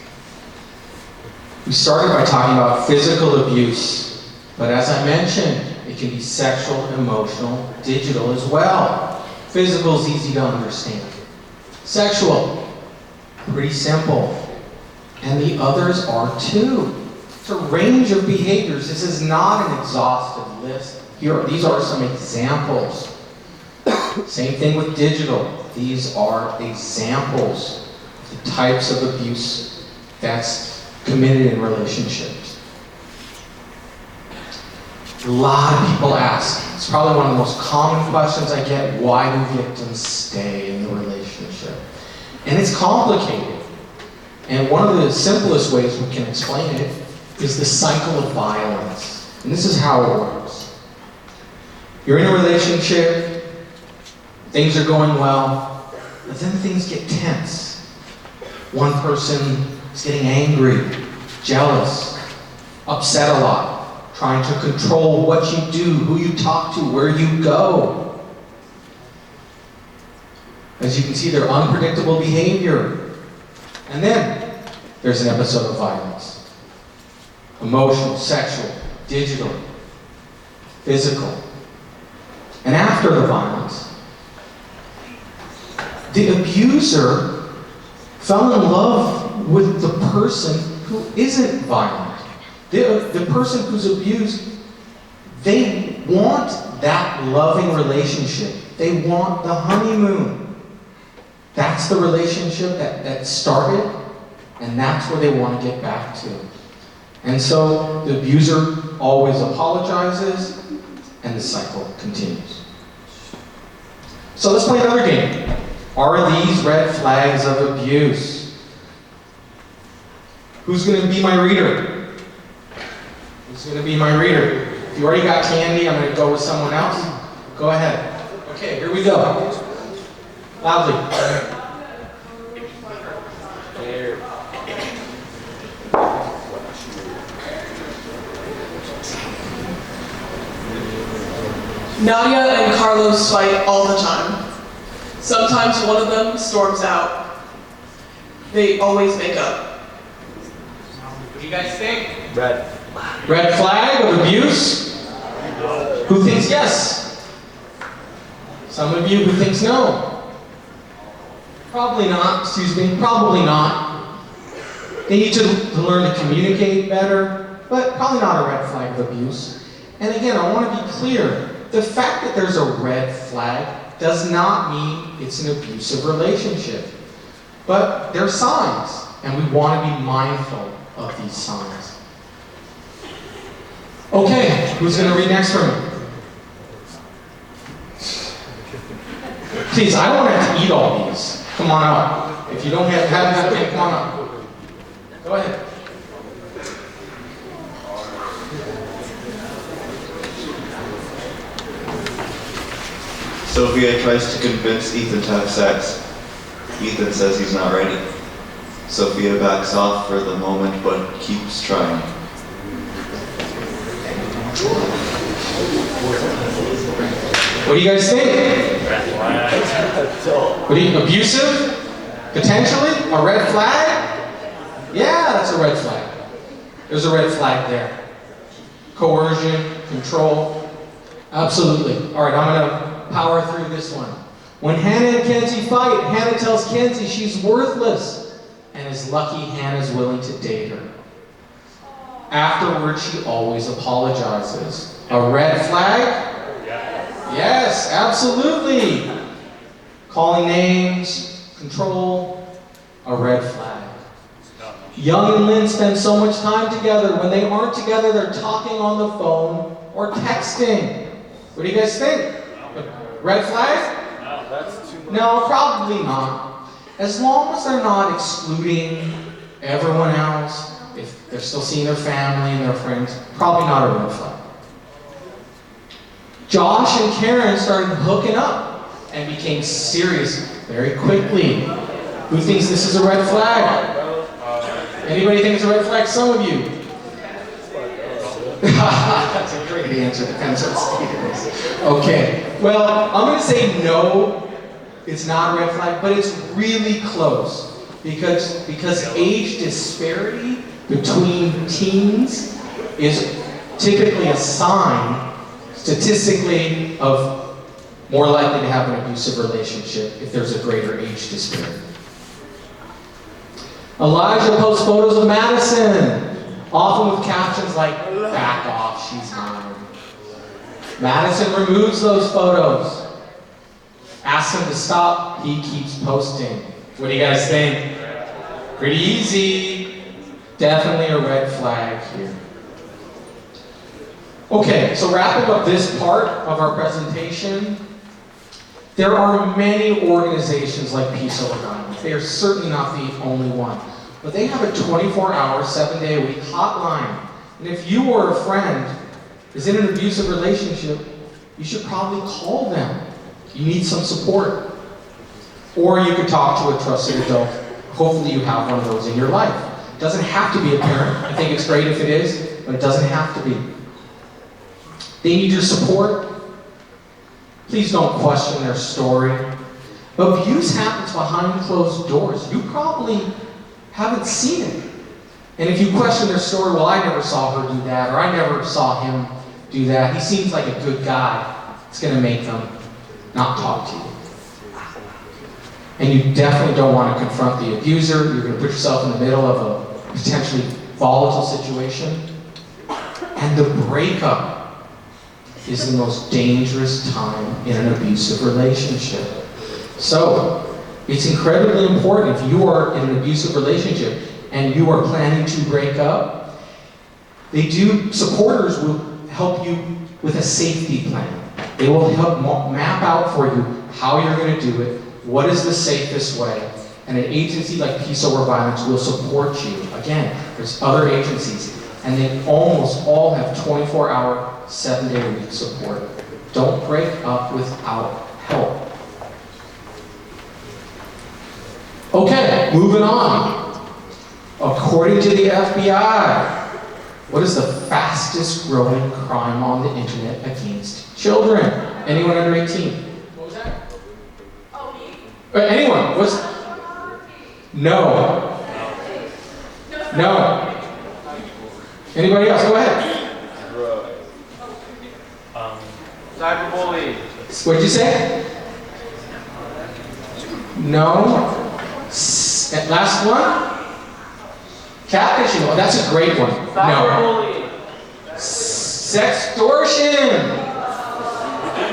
We started by talking about physical abuse But as I mentioned, it can be sexual, emotional, digital as well. Physical is easy to understand. Sexual, pretty simple. And the others are too. It's a range of behaviors. This is not an exhaustive list. These are some examples. Same thing with digital. These are examples of the types of abuse that's committed in relationships. A lot of people ask, it's probably one of the most common questions I get, why do victims stay in the relationship? And it's complicated. And one of the simplest ways we can explain it is the cycle of violence. And this is how it works. You're in a relationship, things are going well, but then things get tense. One person is getting angry, jealous, upset a lot, trying to control what you do, who you talk to, where you go. As you can see, they're unpredictable behavior. And then there's an episode of violence. Emotional, sexual, digital, physical. And after the violence, the abuser fell in love with the person who isn't violent. The person who's abused, they want that loving relationship. They want the honeymoon. That's the relationship that started, and that's where they want to get back to. And so the abuser always apologizes, and the cycle continues. So let's play another game. Are these red flags of abuse? Who's going to be my reader? Who's going to be my reader? If you already got candy, I'm going to go with someone else. Go ahead. Okay, here we go. Loudly. Nadia and Carlos fight all the time. Sometimes one of them storms out. They always make up. What do you guys think? Red. Red flag of abuse? Who thinks yes? Some of you who thinks no? Probably not, probably not. They need to learn to communicate better, but probably not a red flag of abuse. And again, I want to be clear. The fact that there's a red flag does not mean it's an abusive relationship. But there are signs, and we want to be mindful of these signs. Okay, who's going to read next for me? Please, I don't have to eat all these. Come on up. If you don't haven't had it, come on up. Go ahead. Sophia tries to convince Ethan to have sex. Ethan says he's not ready. Sophia backs off for the moment, but keeps trying. What do you guys think? What do you, abusive? Potentially? A red flag? Yeah, that's a red flag. There's a red flag there. Coercion, control. Absolutely. All right, I'm going to power through this one. When Hannah and Kenzie fight, Hannah tells Kenzie she's worthless and is lucky Hannah's willing to date her. Afterwards, she always apologizes. A red flag? Yes, absolutely. Calling names, control, a red flag. Young and Lynn spend so much time together. When they aren't together, they're talking on the phone or texting. What do you guys think? Red flag? No, that's too much. No, probably not. As long as they're not excluding everyone else, if they're still seeing their family and their friends, probably not a red flag. Josh and Karen started hooking up and became serious very quickly. Who thinks this is a red flag? Anybody think it's a red flag? Some of you. That's a great answer. Depends on Steve. Okay. Well, I'm going to say no. It's not a red flag, but it's really close because age disparity between teens is typically a sign, statistically, of more likely to have an abusive relationship if there's a greater age disparity. Elijah posts photos of Madison, often with captions like, "Back off, she's mine." Madison removes those photos. Asks him to stop, he keeps posting. What do you guys think? Pretty easy. Definitely a red flag here. Okay, so wrapping up this part of our presentation, there are many organizations like Peace Over Violence. They are certainly not the only one. But they have a 24-hour, 7-day-a-week hotline. And if you or a friend is in an abusive relationship, you should probably call them. You need some support. Or you could talk to a trusted adult. Hopefully you have one of those in your life. It doesn't have to be a parent. I think it's great if it is, but it doesn't have to be. They need your support. Please don't question their story. Abuse happens behind closed doors. You probably haven't seen it. And if you question their story, well, I never saw her do that, or I never saw him do that. He seems like a good guy. It's going to make them not talk to you. And you definitely don't want to confront the abuser. You're going to put yourself in the middle of a potentially volatile situation. And the breakup is the most dangerous time in an abusive relationship. So, it's incredibly important if you are in an abusive relationship and you are planning to break up, supporters will help you with a safety plan. They will help map out for you how you're going to do it, what is the safest way, and an agency like Peace Over Violence will support you. Again, there's other agencies, and they almost all have 24-hour, 7-day-a-week support. Don't break up without help. Okay, moving on. According to the FBI, what is the fastest growing crime on the internet against children? Anyone under 18? What was that? Anyone? What's? No. No. Anybody else? Go ahead. Cyberbullying. What'd you say? No. Last one? Catfishing. Oh, that's a great one. No. Sextortion.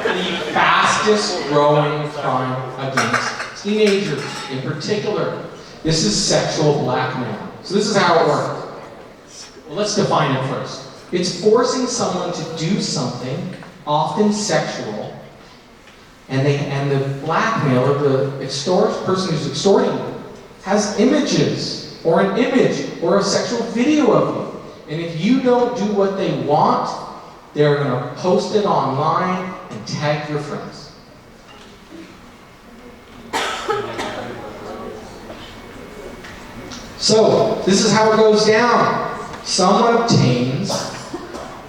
The fastest growing crime against teenagers in particular. This is sexual blackmail. So this is how it works. Well, let's define it first. It's forcing someone to do something, often sexual, and the blackmailer, the person who's extorting you, has images, or an image, or a sexual video of you. And if you don't do what they want, they're going to post it online and tag your friends. So, this is how it goes down. Someone obtains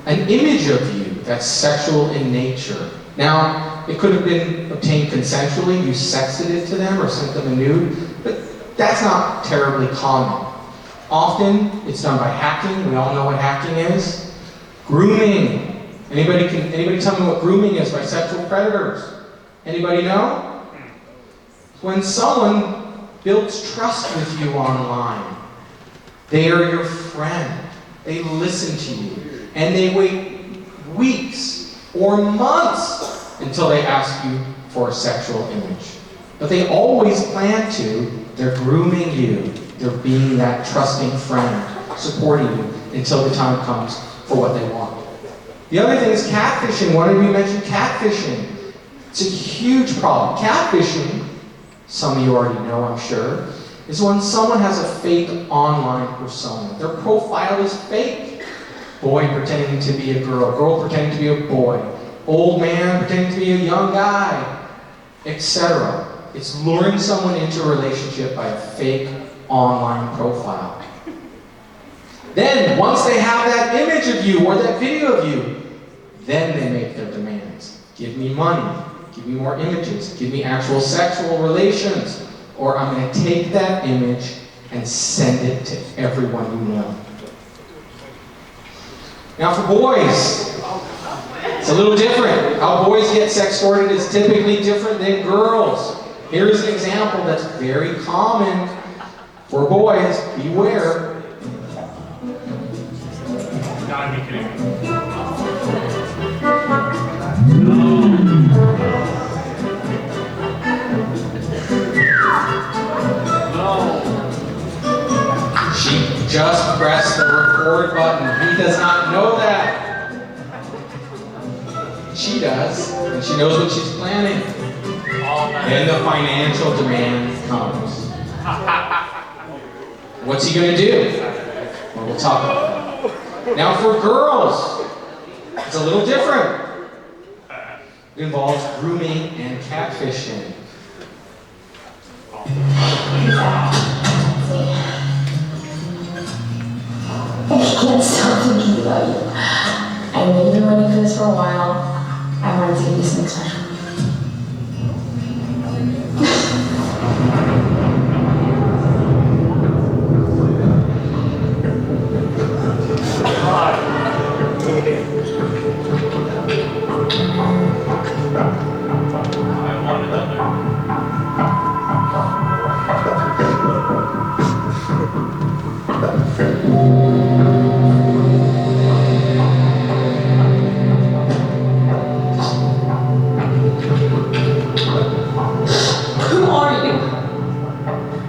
an image of you that's sexual in nature. Now, it could have been obtained consensually. You sexted it to them or sent them a nude, but that's not terribly common. Often, it's done by hacking. We all know what hacking is. Grooming. Anybody tell me what grooming is by sexual predators? Anybody know? When someone builds trust with you online, they are your friend. They listen to you. And they wait weeks or months until they ask you for a sexual image. But they always plan to. They're grooming you. They're being that trusting friend, supporting you until the time comes for what they want. The other thing is catfishing. One of you mentioned catfishing. It's a huge problem. Catfishing, some of you already know, I'm sure, is when someone has a fake online persona. Their profile is fake. Boy pretending to be a girl, girl pretending to be a boy, old man pretending to be a young guy, etc. It's luring someone into a relationship by a fake online profile. Then, once they have that image of you or that video of you, then they make their demands. Give me money, give me more images, give me actual sexual relations, or I'm going to take that image and send it to everyone you know. Now for boys, it's a little different. How boys get sextorted is typically different than girls. Here's an example that's very common for boys. Beware. You gotta be kidding me. She just pressed the record button. He does not know that. She does, and she knows what she's planning. Then the financial demand comes. What's he gonna do? Well, we'll talk about that. Now for girls, it's a little different. It involves grooming and catfishing. I can't stop thinking about you. I know you've been waiting for this for a while. I wanted to give you something special. Who are you?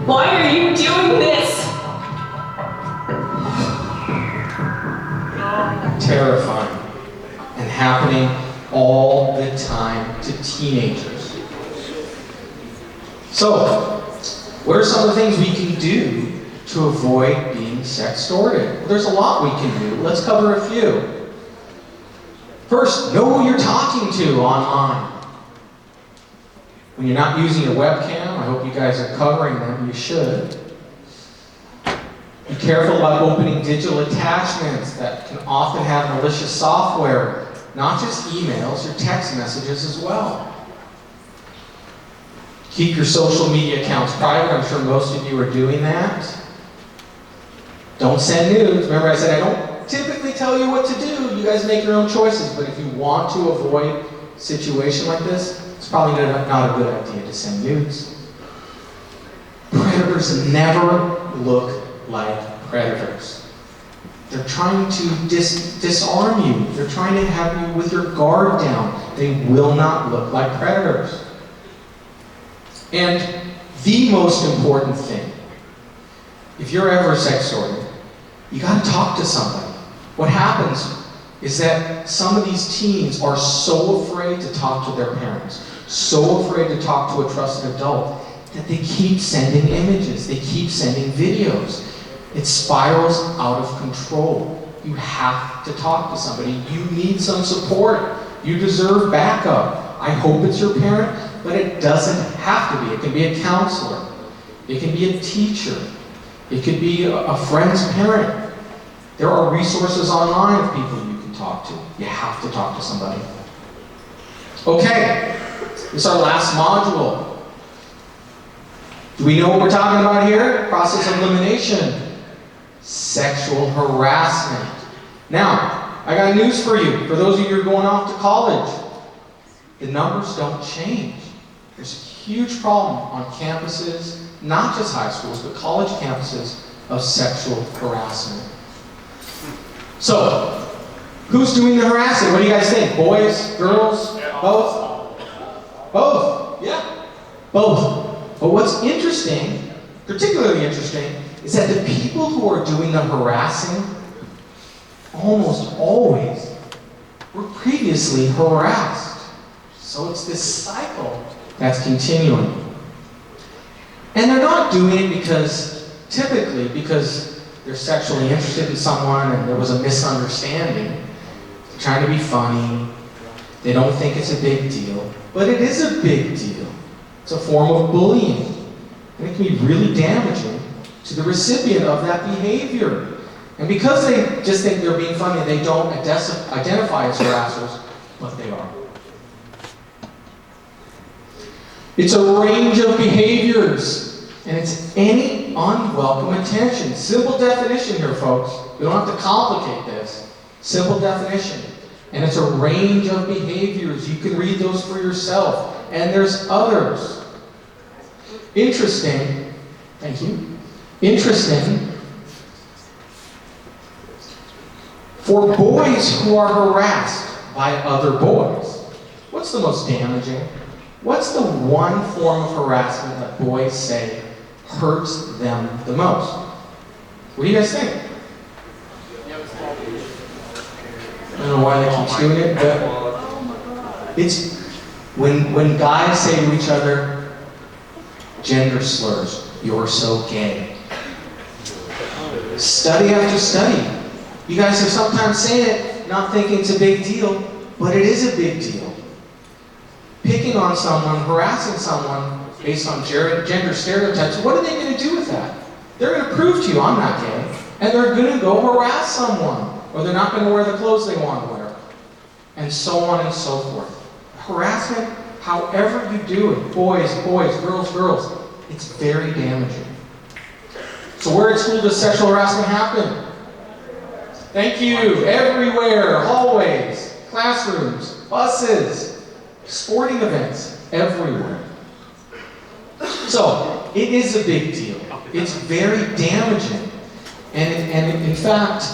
Why are you doing this? Terrifying and happening all the time to teenagers. So, what are some of the things we can do to avoid being sextorted? Well, there's a lot we can do. Let's cover a few. First, know who you're talking to online. When you're not using your webcam, I hope you guys are covering them. You should. Be careful about opening digital attachments that can often have malicious software, not just emails, your text messages as well. Keep your social media accounts private. I'm sure most of you are doing that. Don't send nudes. Remember I said I don't typically tell you what to do. You guys make your own choices, but if you want to avoid a situation like this, it's probably not a good idea to send nudes. Predators never look like predators. They're trying to disarm you. They're trying to have you with your guard down. They will not look like predators. And the most important thing, if you're ever sextorted, you gotta talk to somebody. What happens is that some of these teens are so afraid to talk to their parents, so afraid to talk to a trusted adult, that they keep sending images, they keep sending videos. It spirals out of control. You have to talk to somebody. You need some support. You deserve backup. I hope it's your parent, but it doesn't have to be. It can be a counselor. It can be a teacher. It could be a friend's parent. There are resources online of people you can talk to. You have to talk to somebody. Okay, this is our last module. Do we know what we're talking about here? Process of elimination. Sexual harassment. Now, I got news for you. For those of you who are going off to college, the numbers don't change. There's a huge problem on campuses, not just high schools, but college campuses, of sexual harassment. So, who's doing the harassing? What do you guys think? Boys, girls, both? Both, yeah, both. But what's interesting, particularly interesting, is that the people who are doing the harassing almost always were previously harassed. So it's this cycle that's continuing. And they're not doing it typically because they're sexually interested in someone and there was a misunderstanding. They're trying to be funny. They don't think it's a big deal. But it is a big deal. It's a form of bullying. And it can be really damaging to the recipient of that behavior. And because they just think they're being funny, they don't identify as harassers, but they are. It's a range of behaviors, and it's any unwelcome attention. Simple definition here, folks. We don't have to complicate this. Simple definition. And it's a range of behaviors. You can read those for yourself. And there's others. Interesting. Thank you. Interesting. For boys who are harassed by other boys, what's the most damaging? What's the one form of harassment that boys say hurts them the most? What do you guys think? I don't know why they keep doing it, but it's when guys say to each other, gender slurs, you're so gay. Study after study. You guys are sometimes saying it, not thinking it's a big deal, but it is a big deal. Picking on someone, harassing someone based on gender stereotypes, what are they going to do with that? They're going to prove to you I'm not gay, and they're going to go harass someone, or they're not going to wear the clothes they want to wear, and so on and so forth. Harassment, however you do it, boys, girls, it's very damaging. So where at school does sexual harassment happen? Thank you. Everywhere, hallways, classrooms, buses, sporting events, everywhere. So, it is a big deal. It's very damaging. And in fact,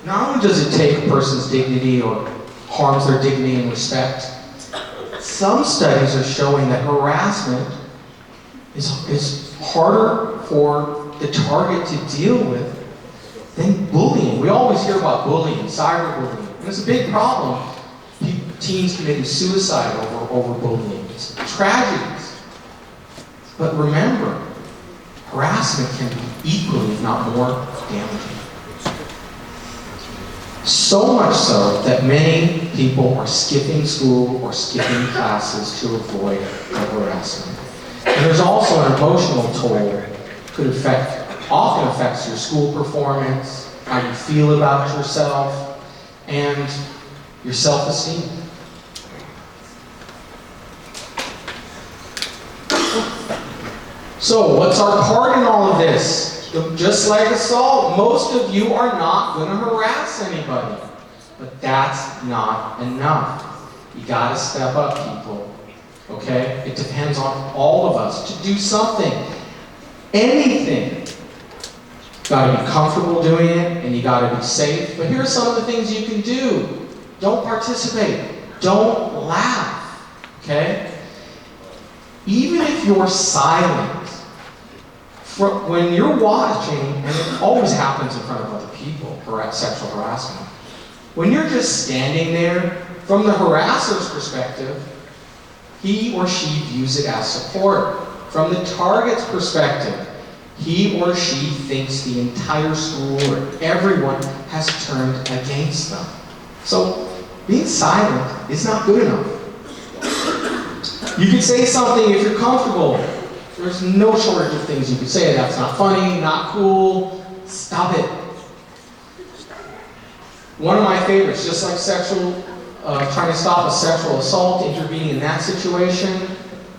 not only does it take a person's dignity or harms their dignity and respect, some studies are showing that harassment is harder for the target to deal with than bullying. We always hear about bullying, cyberbullying, and it's a big problem. Teens committing suicide over bullying. It's tragedies. But remember, harassment can be equally, if not more, damaging. So much so that many people are skipping school or skipping classes to avoid the harassment. And there's also an emotional toll that often affects your school performance, how you feel about yourself, and your self-esteem. So, what's our part in all of this? Just like assault, most of you are not going to harass anybody. But that's not enough. You got to step up, people. Okay? It depends on all of us to do something. Anything. Got to be comfortable doing it, and you got to be safe. But here are some of the things you can do. Don't participate. Don't laugh. Okay? Even if you're silent, when you're watching, and it always happens in front of other people, sexual harassment, when you're just standing there, from the harasser's perspective, he or she views it as support. From the target's perspective, he or she thinks the entire school or everyone has turned against them. So, being silent is not good enough. You can say something if you're comfortable. There's no shortage of things you can say. That's not funny, not cool. Stop it. One of my favorites, just like trying to stop a sexual assault, intervening in that situation,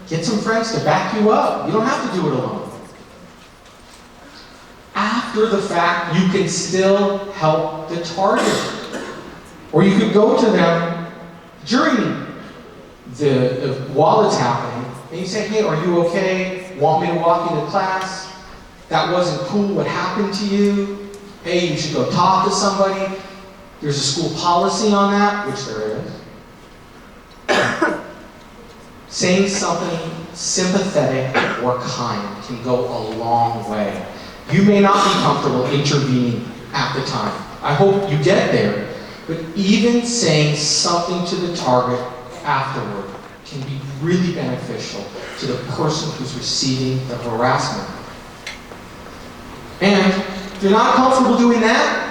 get some friends to back you up. You don't have to do it alone. After the fact, you can still help the target. Or you could go to them during while it's happening, and you say, hey, are you okay? Want me to walk you to class? That wasn't cool, what happened to you? Hey, you should go talk to somebody. There's a school policy on that, which there is. Saying something sympathetic or kind can go a long way. You may not be comfortable intervening at the time. I hope you get there. But even saying something to the target afterward can be really beneficial to the person who's receiving the harassment. And if you're not comfortable doing that,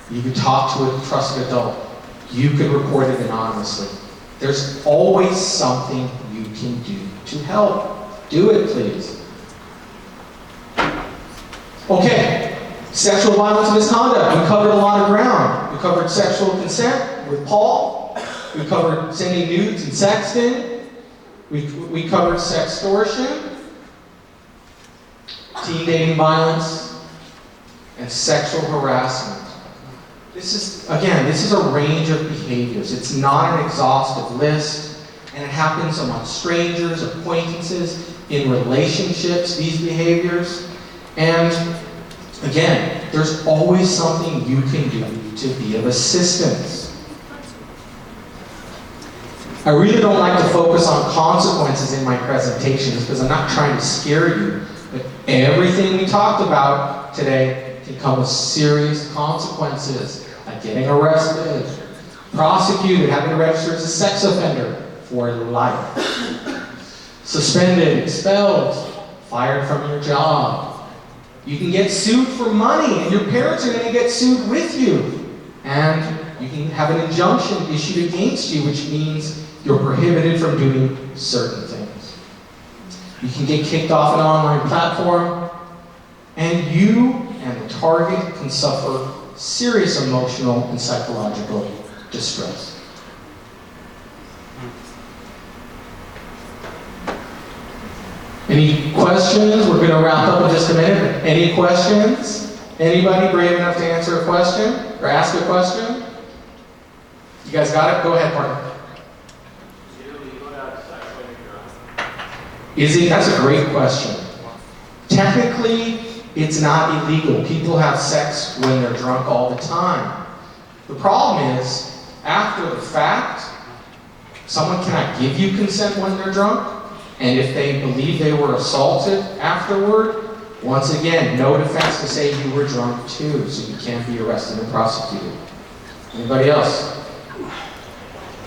you can talk to a trusted adult. You can report it anonymously. There's always something you can do to help. Do it, please. Okay, sexual violence and misconduct. We covered a lot of ground. We covered sexual consent with Paul. We covered sending nudes and sexting. We covered sextortion, teen dating violence, and sexual harassment. This is a range of behaviors. It's not an exhaustive list, and it happens among strangers, acquaintances, in relationships, these behaviors. And again, there's always something you can do to be of assistance. I really don't like to focus on consequences in my presentations because I'm not trying to scare you, but everything we talked about today can come with serious consequences, like getting arrested, prosecuted, having to register as a sex offender for life, suspended, expelled, fired from your job. You can get sued for money, and your parents are going to get sued with you. And you can have an injunction issued against you, which means you're prohibited from doing certain things. You can get kicked off an online platform, and you and the target can suffer serious emotional and psychological distress. Any questions? We're going to wrap up in just a minute. Any questions? Anybody brave enough to answer a question or ask a question? You guys got it? Go ahead, partner. That's a great question. Technically, it's not illegal. People have sex when they're drunk all the time. The problem is, after the fact, someone cannot give you consent when they're drunk, and if they believe they were assaulted afterward, once again, no defense to say you were drunk too, so you can't be arrested and prosecuted. Anybody else?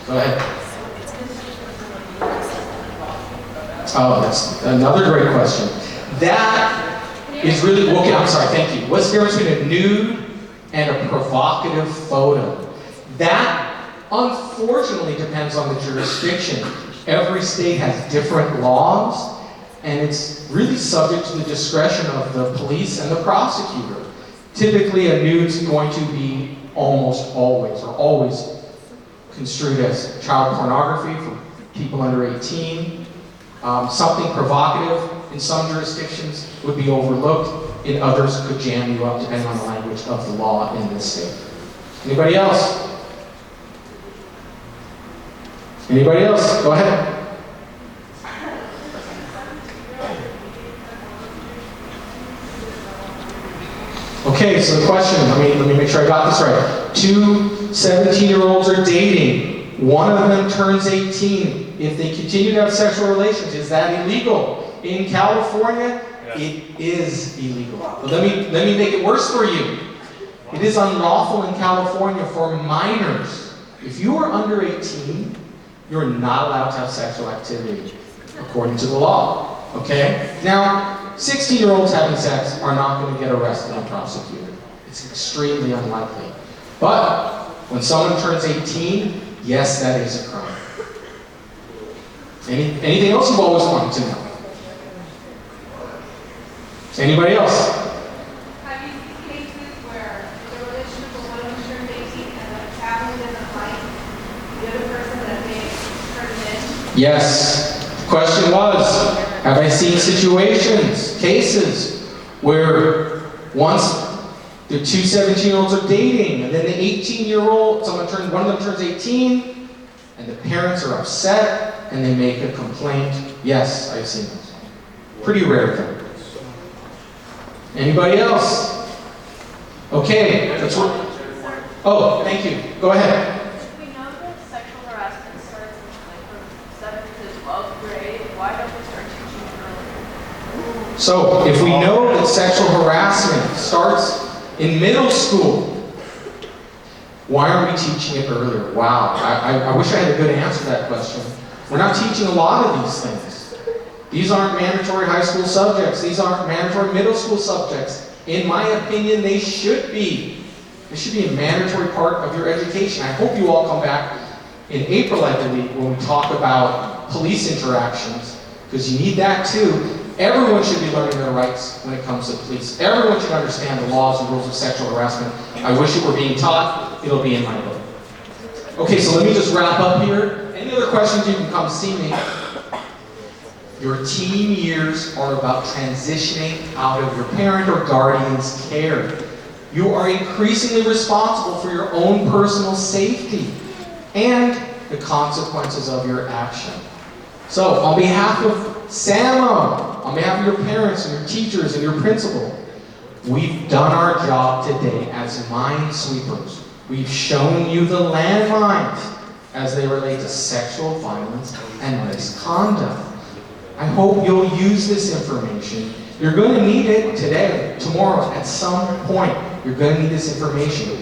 Go ahead. Oh, that's another great question. That is really, okay, I'm sorry, thank you. What's the difference between a nude and a provocative photo? That, unfortunately, depends on the jurisdiction. Every state has different laws, and it's really subject to the discretion of the police and the prosecutor. Typically, a nude's going to be almost always construed as child pornography for people under 18. Something provocative in some jurisdictions would be overlooked. In others, could jam you up depending on the language of the law in this state. Anybody else? Anybody else? Go ahead. Okay, so the question, let me make sure I got this right. 2 17-year-olds are dating. One of them turns 18. If they continue to have sexual relations, is that illegal? In California, it is illegal. But let me make it worse for you. It is unlawful in California for minors. If you are under 18, you're not allowed to have sexual activity, according to the law. Okay? Now, 16-year-olds having sex are not going to get arrested and prosecuted. It's extremely unlikely. But when someone turns 18, yes, that is a crime. Anything else you've always wanted to know? Anybody else? Have you seen cases where the relationship with one of them turned 18 and the family doesn't like the other person that they turned in? Yes. The question was, have I seen situations, cases, where once the 2 17-year-olds are dating, and then the 18-year-old, one of them turns 18, and the parents are upset, and they make a complaint? Yes, I've seen those. Pretty rare though. Anybody else? Okay, that's what. Oh, thank you. Go ahead. We know that sexual harassment starts from 7th to 12th grade. Why don't we start teaching it earlier? So, if we know that sexual harassment starts in middle school, why aren't we teaching it earlier? Wow, I wish I had a good answer to that question. We're not teaching a lot of these things. These aren't mandatory high school subjects. These aren't mandatory middle school subjects. In my opinion, they should be. They should be a mandatory part of your education. I hope you all come back in April, I believe, when we talk about police interactions, because you need that too. Everyone should be learning their rights when it comes to police. Everyone should understand the laws and rules of sexual harassment. I wish it were being taught. It'll be in my book. Okay, so let me just wrap up here. Any other questions, you can come see me. Your teen years are about transitioning out of your parent or guardian's care. You are increasingly responsible for your own personal safety and the consequences of your action. So, on behalf of SAMO, on behalf of your parents and your teachers and your principal, we've done our job today as minesweepers. We've shown you the landmines as they relate to sexual violence and misconduct. I hope you'll use this information. You're going to need it today, tomorrow, at some point. You're going to need this information.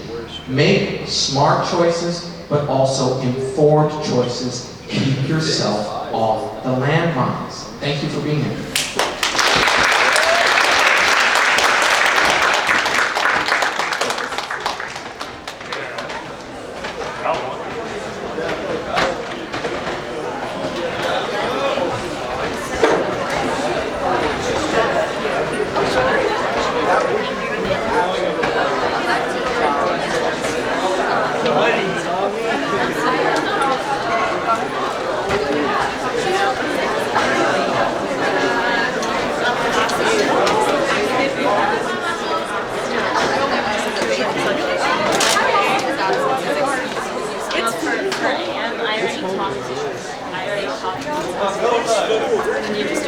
Make smart choices, but also informed choices. Keep yourself off the landmines. Thank you for being here. I already talked to you. And you just